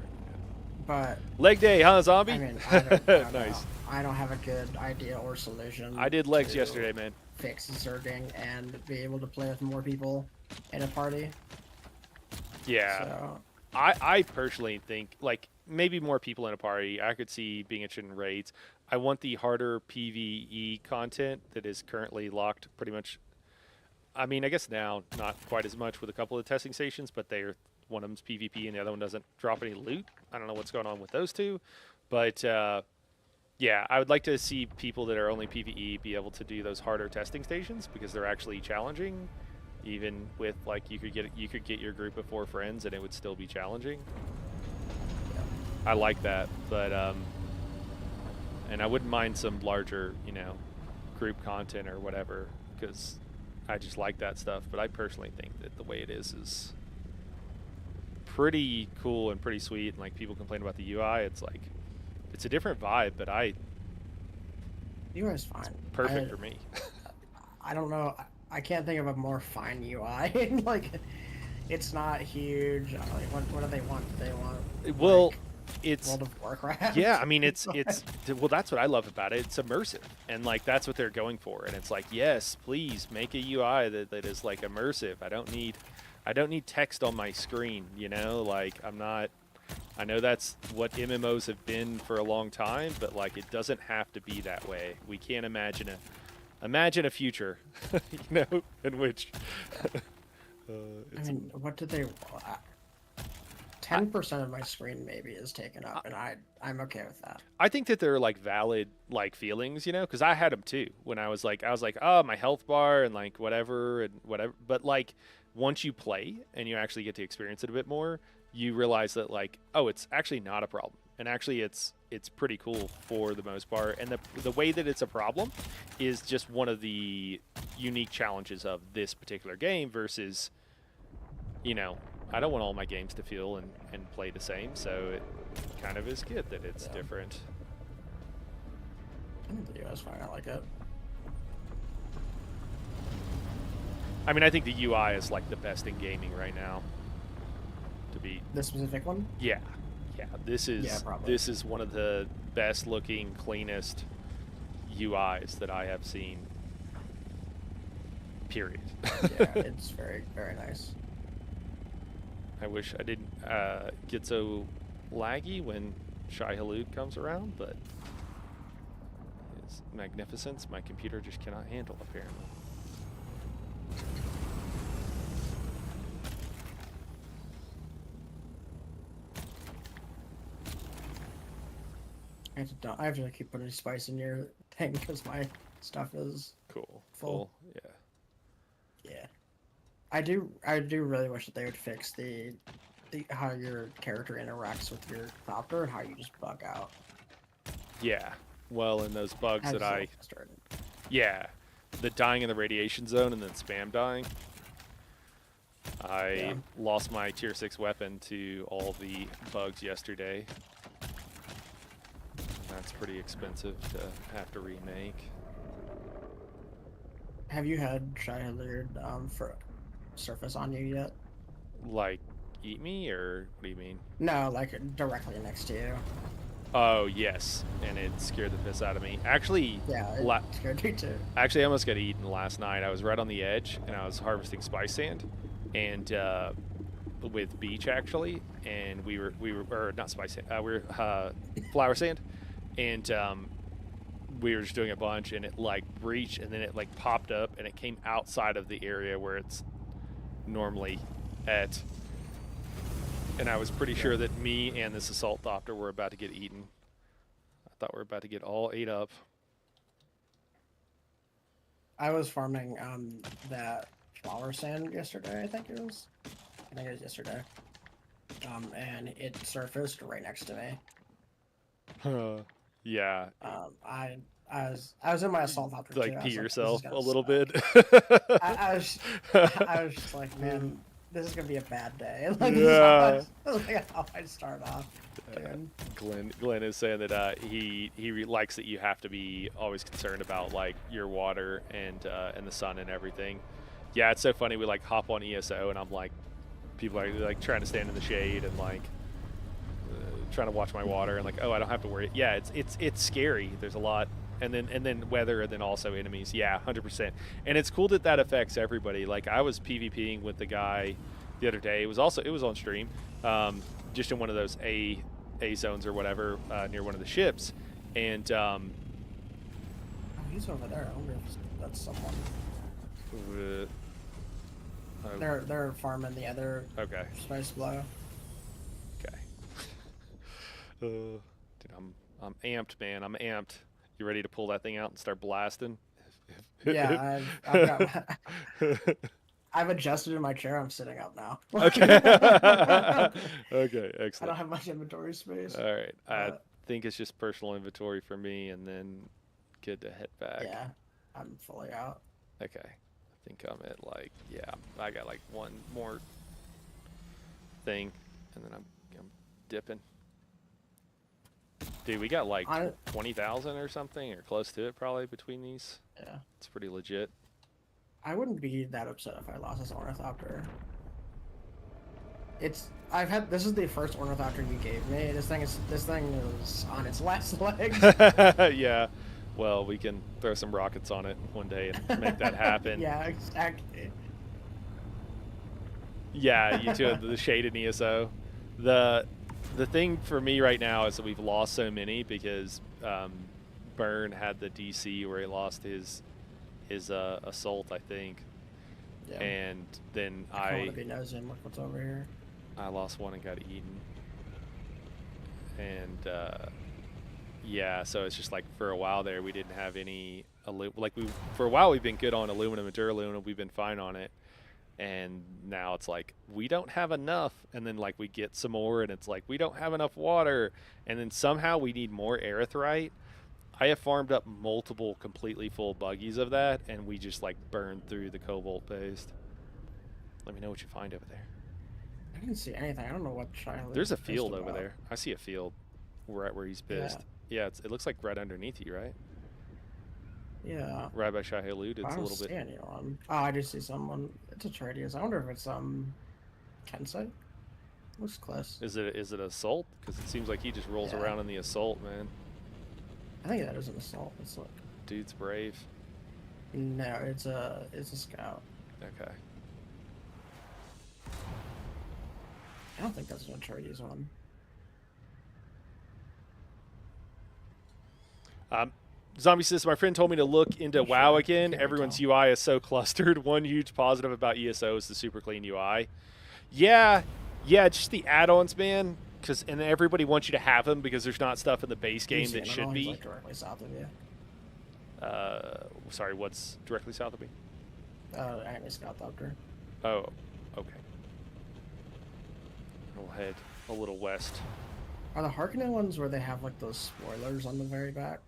But leg day, huh, zombie? I mean, I don't Nice. know. I don't have a good idea or solution. I did legs to yesterday, man. Fix zerging and be able to play with more people in a party. Yeah. So, I personally think like maybe more people in a party. I could see being interested in raids. I want the harder PvE content that is currently locked pretty much. I mean, I guess now not quite as much with a couple of testing stations, but they're one of them's PvP and the other one doesn't drop any loot. I don't know what's going on with those two, but yeah, I would like to see people that are only PvE be able to do those harder testing stations because they're actually challenging. Even with like you could get your group of 4 friends and it would still be challenging. I like that, but and I wouldn't mind some larger, group content or whatever because I just like that stuff. But I personally think that the way it is pretty cool and pretty sweet. And like people complain about the UI, it's like it's a different vibe, but UI's fine. Perfect for me. I don't know. I can't think of a more fine UI. Like, it's not huge. Like, what do they want? Do they want? Well, like, it's World of Warcraft. Yeah, I mean it's well, that's what I love about it. It's immersive, and like that's what they're going for. And it's like, yes, please make a UI that is like immersive. I don't need text on my screen. Like I know that's what MMOs have been for a long time, but like it doesn't have to be that way. We can't imagine a future, in which. I mean, what did they? 10% of my screen maybe is taken up, and I'm okay with that. I think that they're like valid like feelings, you know, because I had them too when I was like, oh, my health bar and like whatever and whatever. But like once you play and you actually get to experience it a bit more, you realize that like, oh, it's actually not a problem, and actually it's pretty cool for the most part. And the way that it's a problem is just one of the unique challenges of this particular game versus, you know, I don't want all my games to feel and play the same, so it kind of is good that it's different. I think the US fine. I like it. I mean, I think the UI is like the best in gaming right now. To be This specific one? yeah. This probably. is one of the best looking, cleanest UIs that I have seen. Period. Yeah, it's very, very nice. I wish I didn't get so laggy when Shai Hulud comes around, but his magnificence, my computer just cannot handle, apparently. I have to keep putting spice in your thing because my stuff is Cool. full. Yeah. Yeah. I do really wish that they would fix the how your character interacts with your copter and how you just bug out. Yeah. Well, and those bugs I'm that so frustrated. yeah, the dying in the radiation zone and then spam dying. I lost my tier 6 weapon to all the bugs yesterday. That's pretty expensive to have to remake. Have you had Shai Hulud for surface on you yet? Like, eat me, or what do you mean? No, like directly next to you. Oh, yes, and it scared the piss out of me. Actually, Yeah, it scared me too. Actually, I almost got eaten last night. I was right on the edge, and I was harvesting spice sand, and with beach actually, and we were or not spice sand, we were flower sand, and we were just doing a bunch, and it like breached, and then it like popped up, and it came outside of the area where it's normally at, and I was pretty sure that me and this assault thopter were about to get eaten. I thought we were about to get all ate up. I was farming that flower sand yesterday, I think it was yesterday. And it surfaced right next to me. Yeah. I was in my assault thopter Like too. pee I was yourself like, a this is little gonna bit. suck. I was just like, man, this is gonna be a bad day. Like, this is how I start off. Glenn is saying that he likes that you have to be always concerned about like your water and the sun and everything. Yeah, it's so funny. We like hop on ESO and I'm like, people are like trying to stand in the shade and like trying to watch my water and like, oh, I don't have to worry. Yeah, it's scary. There's a lot. And then weather, and then also enemies. Yeah, 100%. And it's cool that affects everybody. Like I was PvPing with the guy the other day. It was on stream, just in one of those A zones or whatever near one of the ships, and oh, he's over there. I wonder if that's someone. They're farming the other spice blow. Okay. Dude, I'm amped, man. I'm amped. You ready to pull that thing out and start blasting? Yeah, I've got. I've adjusted in my chair. I'm sitting up now. Okay. Okay, excellent. I don't have much inventory space. All right. I think it's just personal inventory for me, and then good to head back. Yeah, I'm fully out. Okay. I think I'm at like, yeah, I got like one more thing, and then I'm dipping. Dude, we got like 20,000 or something, or close to it probably between these. Yeah. It's pretty legit. I wouldn't be that upset if I lost this ornithopter. This is the first ornithopter you gave me. This thing is on its last legs. Yeah. Well, we can throw some rockets on it one day and make that happen. Yeah, exactly. Yeah, you two have the shaded ESO. The thing for me right now is that we've lost so many because Burn had the DC where he lost his assault, I think. Yeah. And then I want to be nosy and look what's over here. I lost one and got eaten. And yeah, so it's just like for a while there we didn't have any for a while we've been good on aluminum and duralumin. We've been fine on it. And now it's like we don't have enough, and then like we get some more and it's like we don't have enough water, and then somehow we need more erythrite. I have farmed up multiple completely full buggies of that, and we just like burned through the cobalt paste. Let me know what you find over there. I didn't see anything. I don't know what Shiloh. There's a field over there. I see a field right where he's pissed. Yeah, it looks like right underneath you, right? Yeah. Right by Shahilud, it's I a don't little see bit. anyone. Oh, I do see someone. It's a Tradius. I wonder if it's Kensei. Looks close. Is it assault? Because it seems like he just rolls around in the assault, man. I think that is an assault. It's like. Dude's brave. No, it's a scout. Okay. I don't think that's an Tradius one. Zombie says, my friend told me to look into WoW again. Everyone's UI is so clustered. One huge positive about ESO is the super clean UI. Yeah, just the add-ons, man. And everybody wants you to have them because there's not stuff in the base game that should be. Like directly south of you. Sorry, what's directly south of me? Enemy scout doctor. Oh, okay. We'll head a little west. Are the Harkonnen ones where they have like those spoilers on the very back?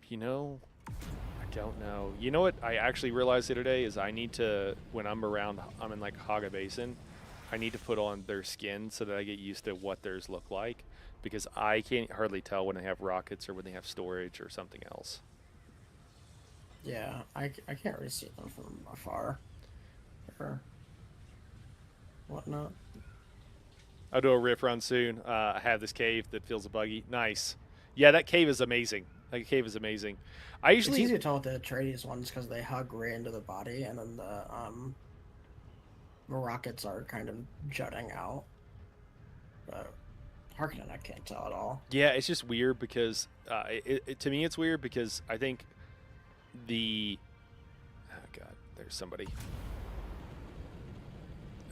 You know, I don't know. You know what I actually realized the other day is I need to, when I'm in like Haga Basin, I need to put on their skin so that I get used to what theirs look like, because I can't hardly tell when they have rockets or when they have storage or something else. Yeah, I can't really see them from afar or whatnot. I'll do a riff run soon. I have this cave that feels a buggy. Nice. Yeah, that cave is amazing. That cave is amazing. It's easy to tell with the Atreides ones because they hug right into the body, and then the rockets are kind of jutting out. But Harkonnen, I can't tell at all. Yeah, it's just weird because to me it's weird because I think oh god, there's somebody.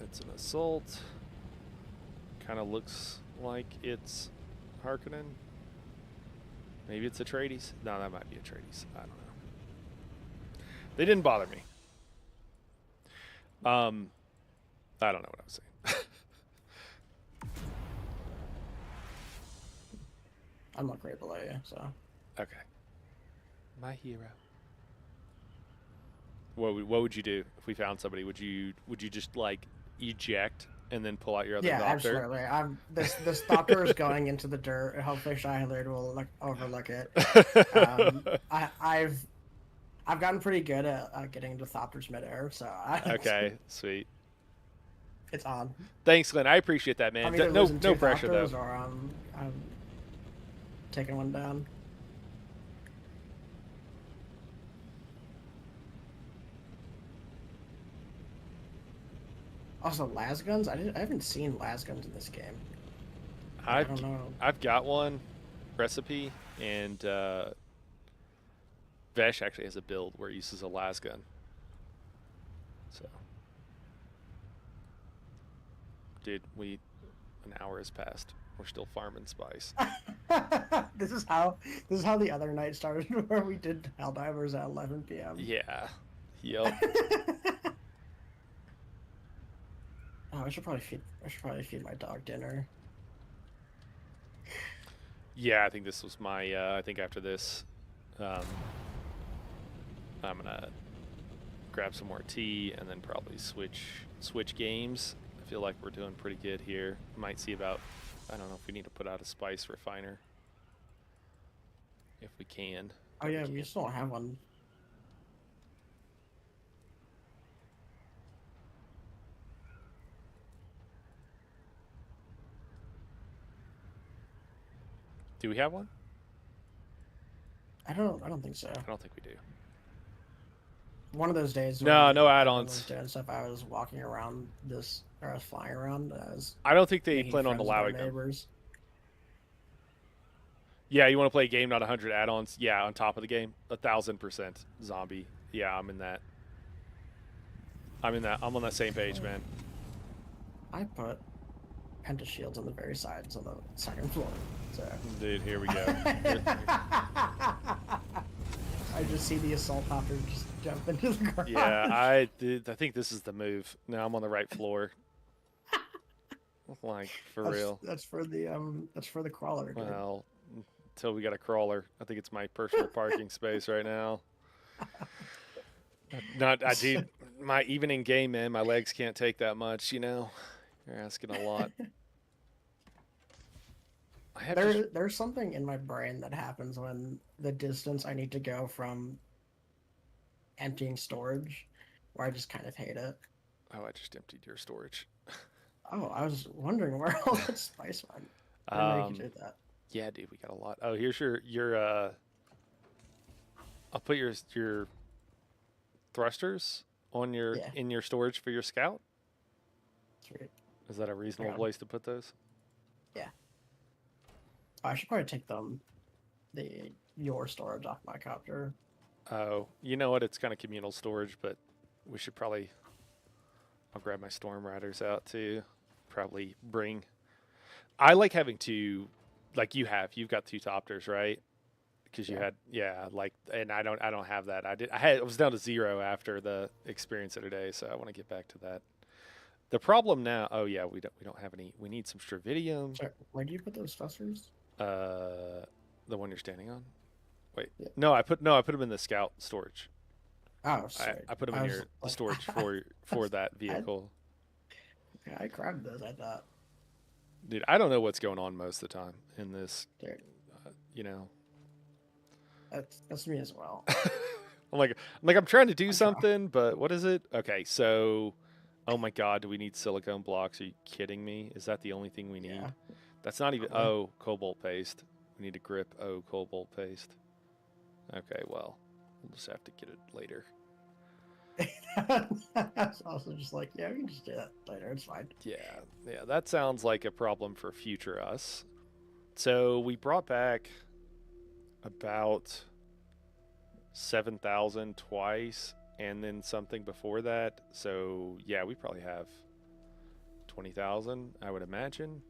It's an assault. Kind of looks like it's Harkonnen. Maybe it's Atreides. No, that might be Atreides. I don't know. They didn't bother me. I don't know what I was saying. I'm not right below you, so. Okay. My hero. What would you do if we found somebody? Would you just like eject and then pull out your other doctor? Yeah, absolutely. This doctor is going into the dirt. Hopefully Shahilud will overlook it. I've gotten pretty good at getting into Thopters midair, so okay, sweet. It's on. Thanks, Glenn. I appreciate that, man. No pressure though. Or I'm taking one down. Also, lasguns. I haven't seen lasguns in this game. I don't know. I've got one recipe, and Vesh actually has a build where he uses a lasgun. So, dude, an hour has passed. We're still farming spice. This is how the other night started, where we did Helldivers at 11 p.m. Yeah. Yep. Oh, I should probably feed my dog dinner. Yeah, I think this was my. I think after this, I'm gonna grab some more tea and then probably switch games. I feel like we're doing pretty good here. Might see about. I don't know if we need to put out a spice refiner. If we can. Oh yeah, we still don't have one. Do we have one? I don't think so. I don't think we do. One of those days. No add-ons. Doing stuff. I was walking around I was flying around. I don't think they plan on allowing them. Yeah, you want to play a game, not 100 add-ons? Yeah, on top of the game, 1,000% zombie. Yeah, I'm in that. I'm on that same page, man. I put penta shields on the very sides on the second floor. So. Dude, here we go. I just see the assault hopper just jump into the garage. Yeah, I think this is the move. Now I'm on the right floor. Like, for real. That's for the crawler. Dude. Well, until we got a crawler. I think it's my personal parking space right now. I do my even in game, man. My legs can't take that much. You know, you're asking a lot. There's something in my brain that happens when the distance I need to go from emptying storage, where I just kind of hate it. Oh, I just emptied your storage. Oh, I was wondering where all that spice went. I didn't know you could do that. Yeah, dude, we got a lot. Oh, here's your I'll put your thrusters on your in your storage for your scout. Sweet. Is that a reasonable place to put those? Yeah. I should probably take your storage off my copter. Oh, you know what? It's kind of communal storage, but we should probably. I'll grab my storm riders out too. Probably bring. I like having two, like you have. You've got two topters, right? Because you had, like, and I don't have that. I was down to 0 after the experience of today, so I want to get back to that. The problem now, oh yeah, we don't have any. We need some stravidium. Sorry, where do you put those thrusters? The one you're standing on. Wait, no, I put them in the scout storage. Oh, sorry. I put them in the storage for that vehicle. I grabbed those. I thought. Dude, I don't know what's going on most of the time in this. You know. That's me as well. I'm trying to do something, but what is it? Okay, so, oh my God, do we need silicone blocks? Are you kidding me? Is that the only thing we need? Yeah. That's not even. Oh, cobalt paste. We need a grip. Oh, cobalt paste. Okay, well, we'll just have to get it later. That's also just like, yeah, we can just do that later. It's fine. Yeah, that sounds like a problem for future us. So we brought back about 7,000 twice, and then something before that. So yeah, we probably have 20,000, I would imagine.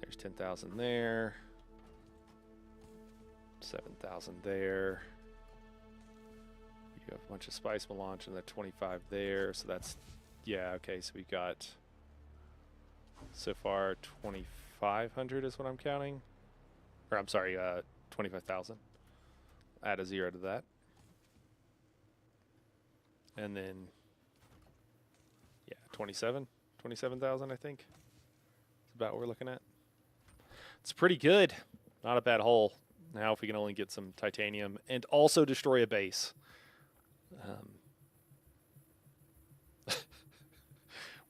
There's 10,000 there. 7,000 there. You have a bunch of spice melange and the 25 there. So that's, yeah, okay. So we've got so far 2,500 is what I'm counting. Or I'm sorry, 25,000. Add a 0 to that. And then, yeah, 27,000, I think. That's about what we're looking at. It's pretty good. Not a bad haul. Now if we can only get some titanium and also destroy a base.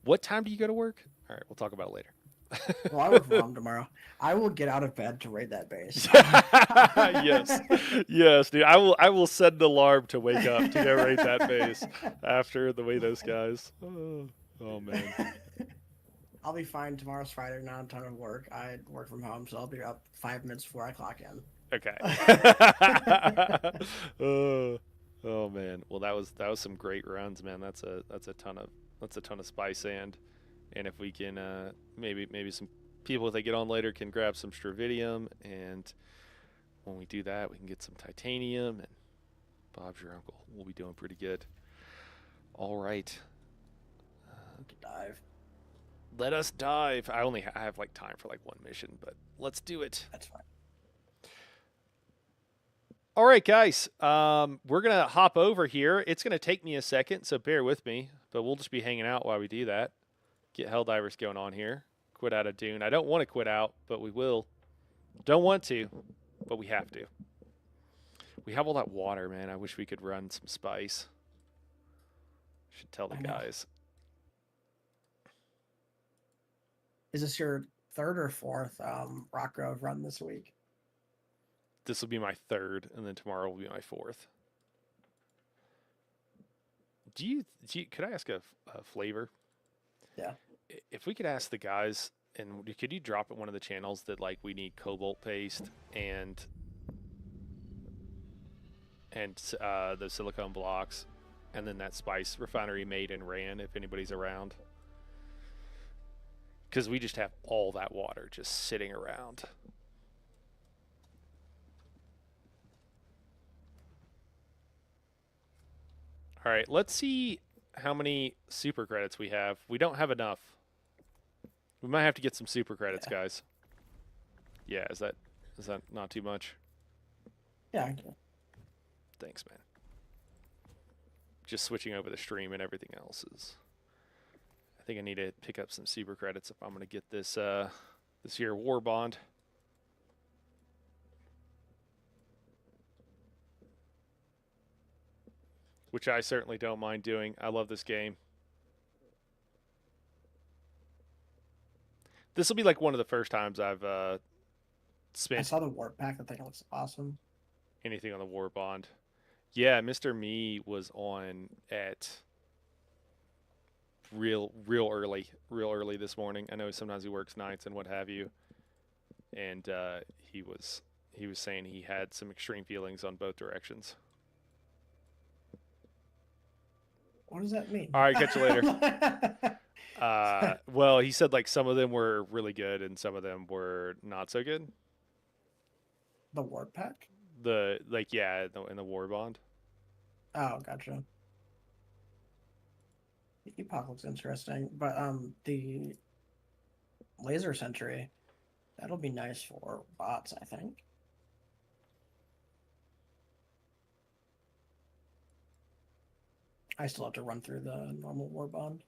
What time do you go to work? All right, we'll talk about it later. Well, I work from home tomorrow. I will get out of bed to raid that base. yes, dude. I will set an alarm to wake up to go raid that base after the way those guys. Oh man. I'll be fine. Tomorrow's Friday, not a ton of work. I work from home, so I'll be up 5 minutes before I clock in. Okay. Oh man. Well, that was some great runs, man. That's a ton of spice sand. And if we can, maybe some people, if they get on later, can grab some stravidium, and when we do that, we can get some titanium, and Bob's your uncle. We'll be doing pretty good. All right. Dive. Let us dive. I have like time for like one mission, but let's do it. That's fine. All right, guys. We're gonna hop over here. It's gonna take me a second, so bear with me. But we'll just be hanging out while we do that. Get Helldivers going on here. Quit out of Dune. I don't want to quit out, but we will. Don't want to, but we have to. We have all that water, man. I wish we could run some spice. Should tell the guys. Is this your third or fourth Rock Grove run this week? This will be my third, and then tomorrow will be my fourth. Could I ask a flavor? Yeah. If we could ask the guys, and could you drop at one of the channels that like we need cobalt paste and the silicone blocks, and then that spice refinery made and ran if anybody's around. Because we just have all that water just sitting around. All right, let's see how many super credits we have. We don't have enough. We might have to get some super credits, guys. Yeah, is that not too much? Yeah. Thanks, man. Just switching over the stream and everything else is. I think I need to pick up some super credits if I'm going to get this this year war bond. Which I certainly don't mind doing. I love this game. This will be like one of the first times I've spent. I saw the warp pack. I think it looks awesome. Anything on the war bond. Yeah, Mr. Me was on at real early this morning. I know sometimes he works nights and what have you. And he was saying he had some extreme feelings on both directions. What does that mean? All right, catch you later. Well, he said like some of them were really good and some of them were not so good. The warp pack? In the war bond. Oh, gotcha. The epoch looks interesting, but the laser sentry, that'll be nice for bots, I think. I still have to run through the normal war bond.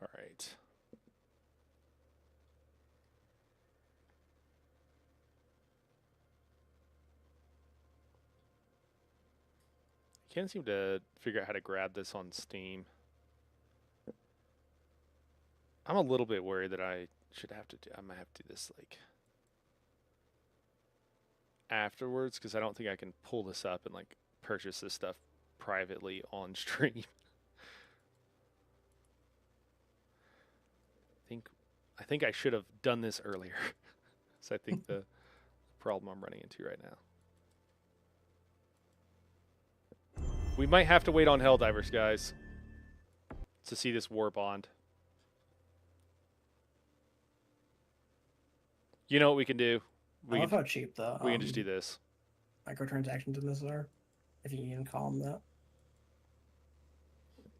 All right. Can't seem to figure out how to grab this on Steam. I'm a little bit worried that I might have to do this like afterwards because I don't think I can pull this up and like purchase this stuff privately on stream. I think I should have done this earlier. So I think the problem I'm running into right now. We might have to wait on Helldivers, guys, to see this war bond. You know what we can do? I love how cheap the we can just do this. microtransactions in this are, if you can even call them that.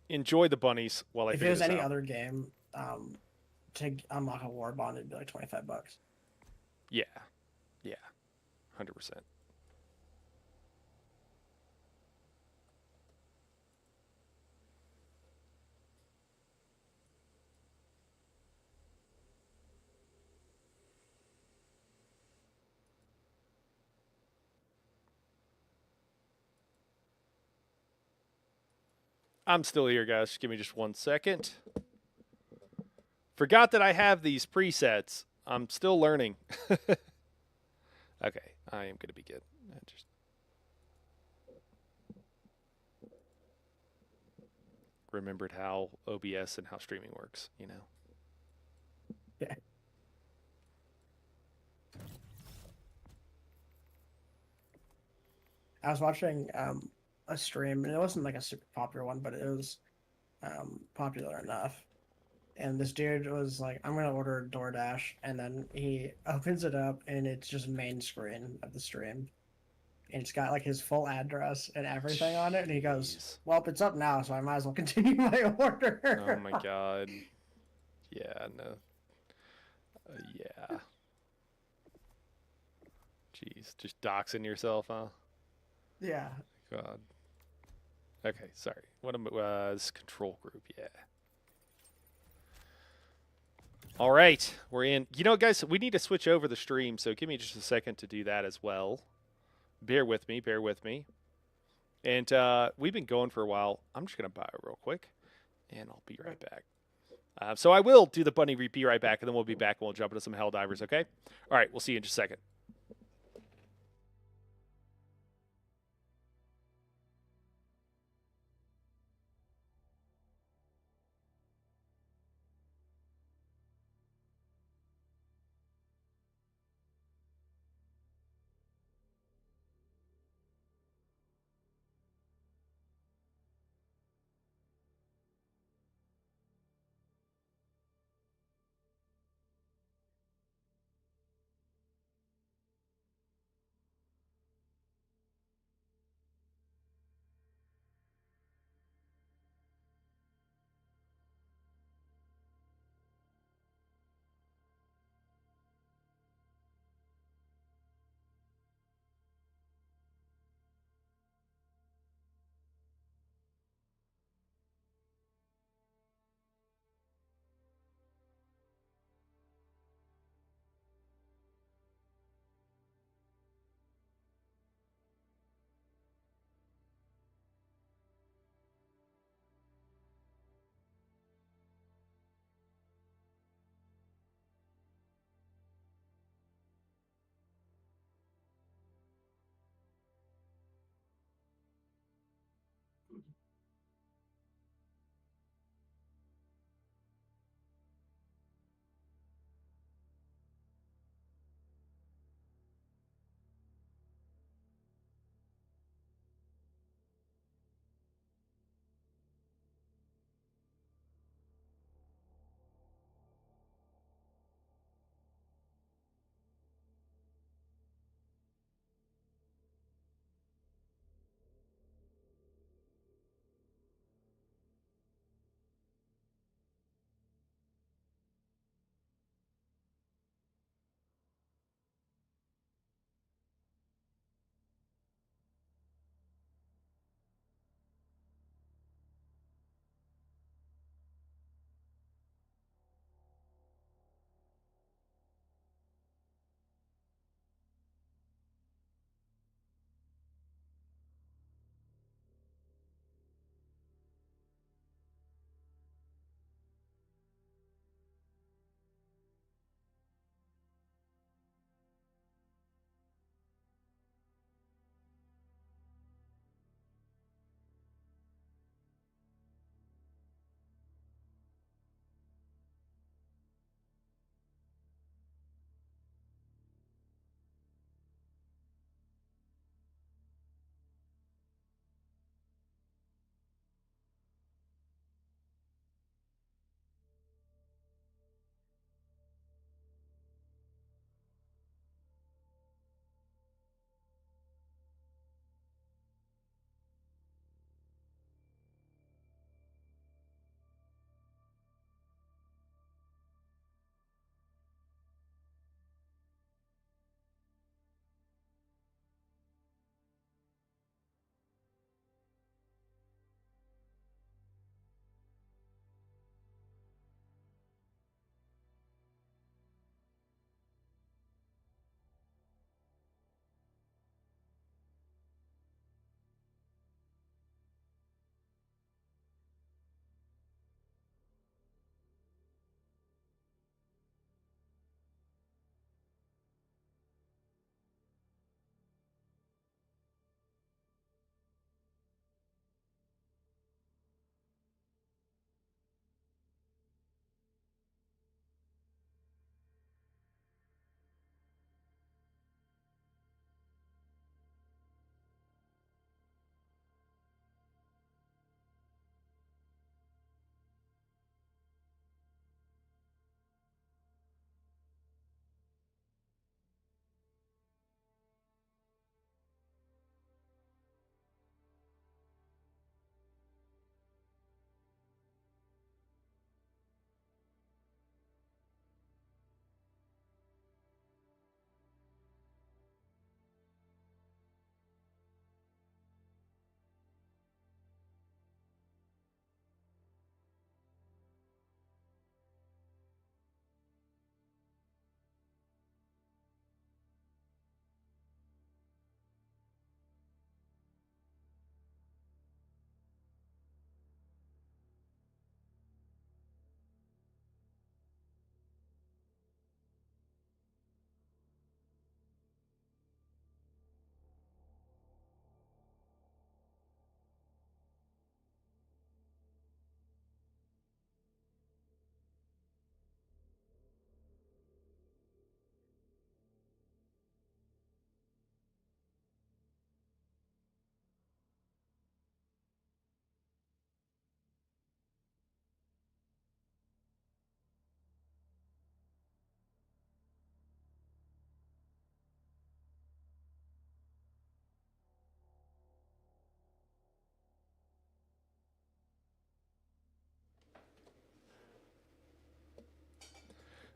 Enjoy the bunnies while I if figure it was this any out. other game, to unlock a war bond, it'd be like $25. Yeah, 100%. I'm still here, guys. Just give me just 1 second. Forgot that I have these presets. I'm still learning. Okay, I am going to be good. I just remembered how OBS and how streaming works, you know. Yeah. I was watching a stream, and it wasn't like a super popular one, but it was popular enough. And this dude was like, I'm going to order DoorDash. And then he opens it up, and it's just main screen of the stream. And it's got like his full address and everything on it. And he goes, well, it's up now, so I might as well continue my order. Oh my God. Yeah, no. Yeah. Jeez, just doxing yourself, huh? Yeah. God. Okay, sorry. What am this control group? Yeah. All right, we're in. You know, guys, we need to switch over the stream, so give me just a second to do that as well. Bear with me, bear with me. And we've been going for a while. I'm just going to buy it real quick, and I'll be right back. So I will do the bunny be right back, and then we'll be back and we'll jump into some Helldivers, okay? All right, we'll see you in just a second.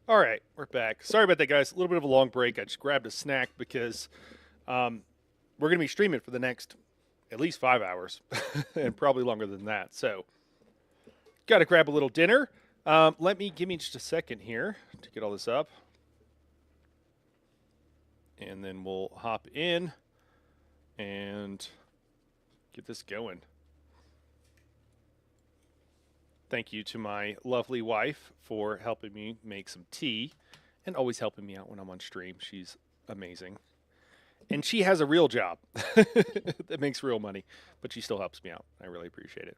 All right, we're back. Sorry about that, guys. A little bit of a long break. I just grabbed a snack because we're going to be streaming for the next at least 5 hours and probably longer than that. So, got to grab a little dinner. Give me just a second here to get all this up. And then we'll hop in and get this going. Thank you to my lovely wife for helping me make some tea and always helping me out when I'm on stream. She's amazing. And she has a real job that makes real money, but she still helps me out. I really appreciate it.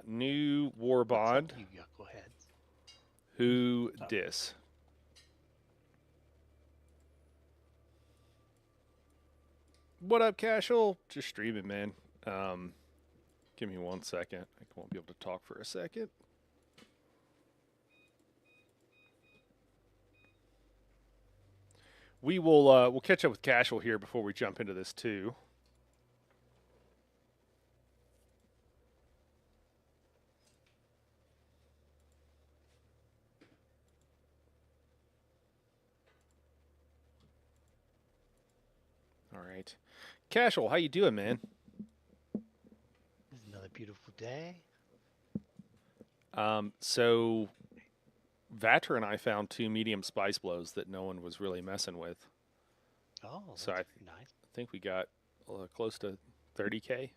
New war bond. You knuckleheads. Who dis? What up, Casual? Just streaming, man. Give me 1 second. I won't be able to talk for a second. We'll catch up with Casual here before we jump into this too. All right, Casual, how you doing, man? It's another beautiful day. So Vatra and I found 2 medium spice blows that no one was really messing with. Oh, that's So I nice. think we got close to 30k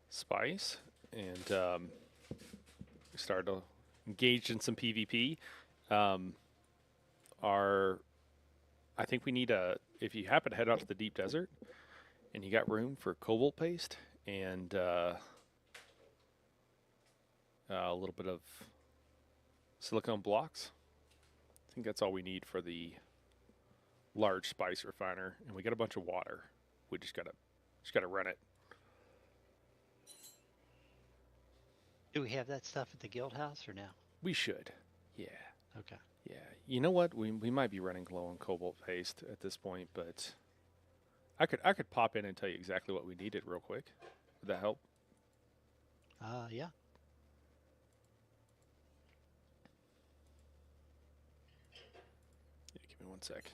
spice, and we started to engage in some PvP. I think we need if you happen to head out to the deep desert and you got room for cobalt paste and a little bit of silicone blocks, I think that's all we need for the large spice refiner, and we got a bunch of water. We just gotta run it. Do we have that stuff at the guild house or no? We should. Yeah. Okay. Yeah. You know what? We might be running low on cobalt paste at this point, but I could pop in and tell you exactly what we needed real quick. Would that help? Yeah. Yeah, give me 1 sec.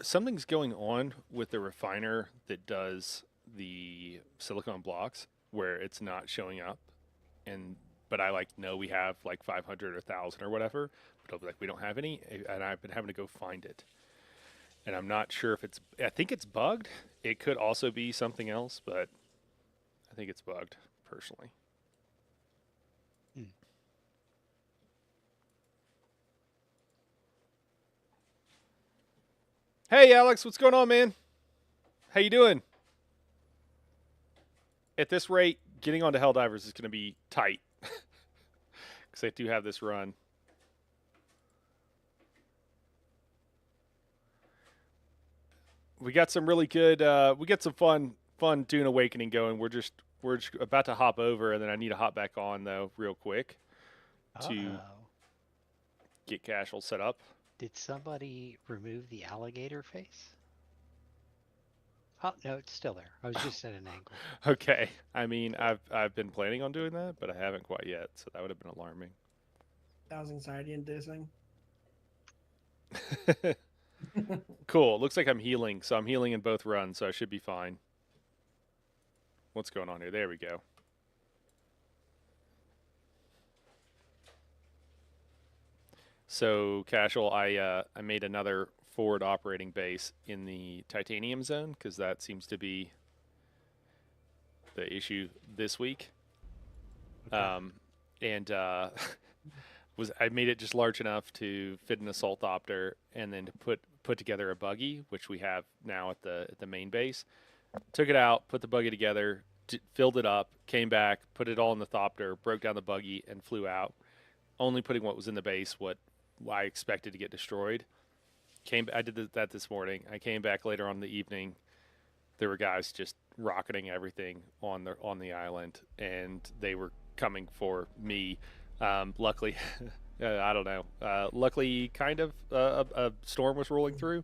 Something's going on with the refiner that does the silicone blocks where it's not showing up, but I know we have like 500 or 1,000 or whatever, but I'll be like, we don't have any, and I've been having to go find it, and I'm not sure if I think it's bugged. It could also be something else, but I think it's bugged personally. Hey, Alex, what's going on, man? How you doing? At this rate, getting onto Helldivers is going to be tight because I do have this run. We got some really good. We got some fun Dune Awakening going. We're just about to hop over, and then I need to hop back on though real quick to get Casual set up. Did somebody remove the alligator face? Oh, no, it's still there. I was just at an angle. Okay. I mean, I've been planning on doing that, but I haven't quite yet, so that would have been alarming. That was anxiety inducing. Cool. Looks like I'm healing, so I'm healing in both runs, so I should be fine. What's going on here? There we go. So, Casual, I made another forward operating base in the titanium zone because that seems to be the issue this week. Okay. I made it just large enough to fit an assault opter, and then to put together a buggy, which we have now at the main base. Took it out, put the buggy together, filled it up, came back, put it all in the thopter, broke down the buggy, and flew out. Only putting what was in the base, what I expected to get destroyed. I did that this morning. I came back later on in the evening. There were guys just rocketing everything on the island, and they were coming for me. Luckily, I don't know. Luckily, kind of a storm was rolling through,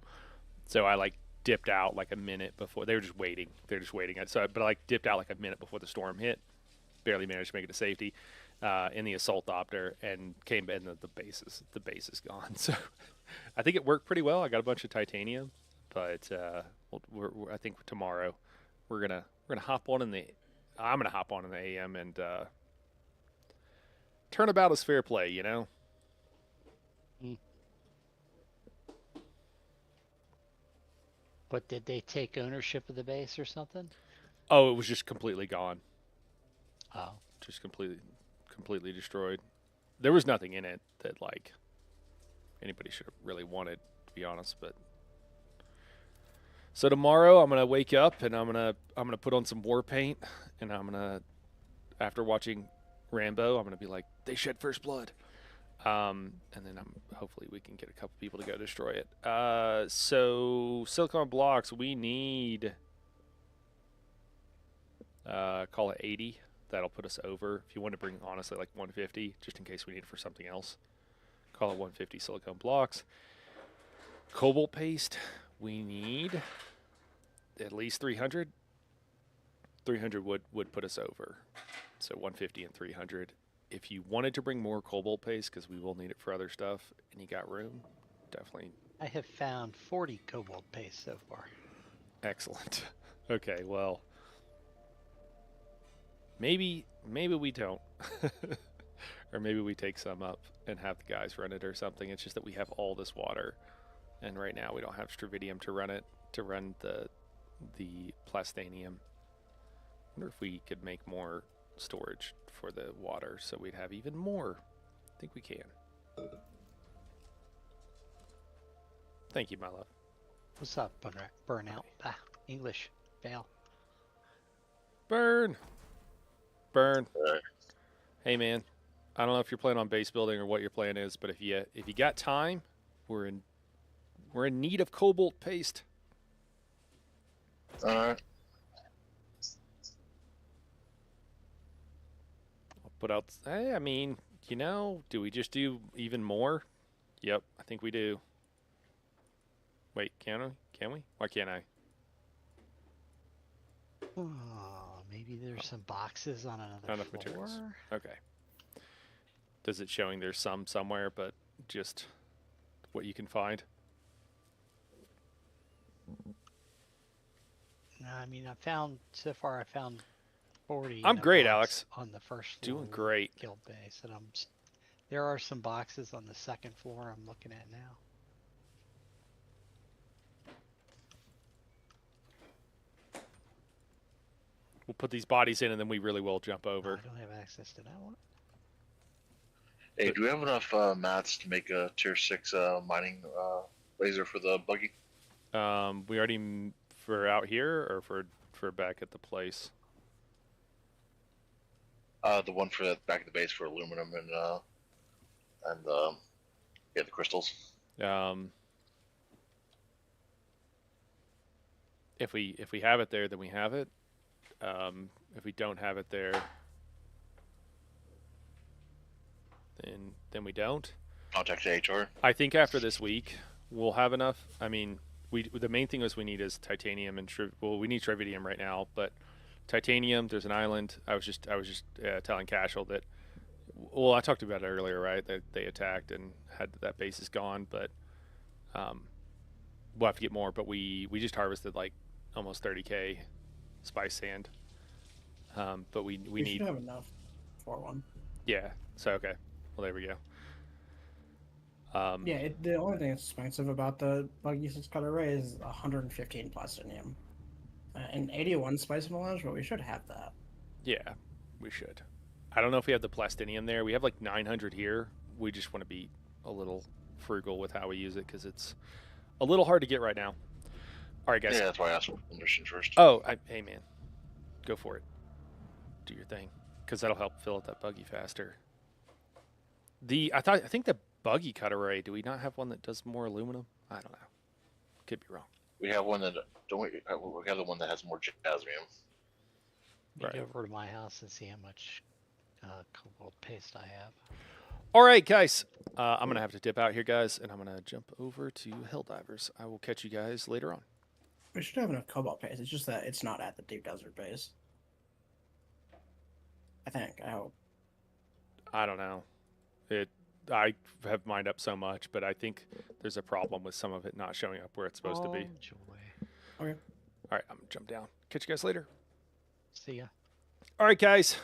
so I dipped out a minute before. They were just waiting. They're just waiting. But I dipped out a minute before the storm hit. Barely managed to make it to safety. in the assault opter and came in the base is gone. So I think it worked pretty well. I got a bunch of titanium, but I think tomorrow we're gonna hop on in the I'm gonna hop on in the AM and turnabout is fair play, you know. But did they take ownership of the base or something? Oh, it was just completely gone. Oh. Just completely destroyed. There was nothing in it that like anybody should have really wanted, to be honest. But so tomorrow I'm gonna wake up and I'm gonna put on some war paint, and I'm gonna, after watching Rambo, I'm gonna be like, they shed first blood. And then hopefully we can get a couple people to go destroy it. So silicon blocks, we need call it 80. That'll put us over. If you want to bring, honestly, like 150, just in case we need it for something else, call it 150 silicone blocks. Cobalt paste, we need at least 300. 300 would put us over. So 150 and 300. If you wanted to bring more cobalt paste, because we will need it for other stuff, and you got room, definitely. I have found 40 cobalt paste so far. Excellent. Okay, well, maybe we don't. Or maybe we take some up and have the guys run it or something. It's just that we have all this water, and right now we don't have stravidium to run it, to run the plastanium. I wonder if we could make more storage for the water so we'd have even more. I think we can. Thank you, my love. What's up, Burnout? Ah, English. Fail. Burn. Hey, man. I don't know if you're playing on base building or what your plan is, but if you got time, we're in need of cobalt paste. All right. Put out. Hey, I mean, you know, do we just do even more? Yep, I think we do. Wait, can we? Can we? Why can't I? Oh, maybe there's some boxes on Not another enough floor. materials. Okay. Does it showing there's some somewhere, but just what you can find? No, I mean, so far I found 40. I'm in a great, box Alex. On the first floor. Doing great. Guild base, and there are some boxes on the second floor I'm looking at now. We'll put these bodies in, and then we really will jump No, over. I don't have access to that one. Hey, do we have enough mats to make a tier 6 mining laser for the buggy? We already for out here or for back at the place. The one for the back of the base for aluminum and yeah, the crystals. If we have it there, then we have it. If we don't have it there, then we don't. Contact HR. I think after this week we'll have enough. I mean, the main thing is we need is titanium and we need trivedium right now, but titanium. There's an island. I was just telling Cashel that. Well, I talked about it earlier, right? That they attacked and had that base is gone, but we'll have to get more. But we just harvested like almost 30k spice sand. But we need. should have enough for one. Yeah. So okay. Well, there we go. Yeah, the only thing that's expensive about the buggy cutter array is 115 plastinium. And 81 spice melange, but we should have that. Yeah, we should. I don't know if we have the plastinium there. We have like 900 here. We just want to be a little frugal with how we use it because it's a little hard to get right now. All right, guys. Yeah, that's why I asked for permission first. Oh, hey, man. Go for it. Do your thing because that'll help fill out that buggy faster. I think the buggy cut array, do we not have one that does more aluminum? I don't know. Could be wrong. We have one that we have the one that has more jasmium. Get Right. over to my house and see how much cobalt paste I have. All right, guys. I'm going to have to dip out here, guys, and I'm going to jump over to Helldivers. I will catch you guys later on. We should have enough cobalt paste. It's just that it's not at the deep desert base. I think. I hope. I don't know. I have mined up so much, but I think there's a problem with some of it not showing up where it's supposed to be. Oh, joy. Okay. All right, I'm gonna jump down. Catch you guys later. See ya. All right, guys.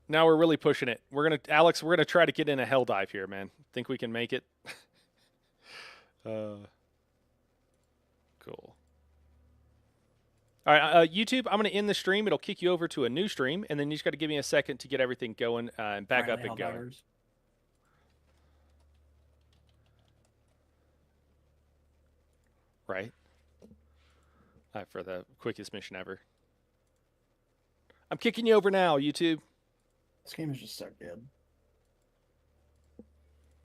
Now we're really pushing it. Alex, we're gonna try to get in a hell dive here, man. Think we can make it? Cool. All right, YouTube, I'm going to end the stream. It'll kick you over to a new stream, and then you just got to give me a second to get everything going and back Alright, up and going. Helldivers. Right? For the quickest mission ever. I'm kicking you over now, YouTube. This game is just so good.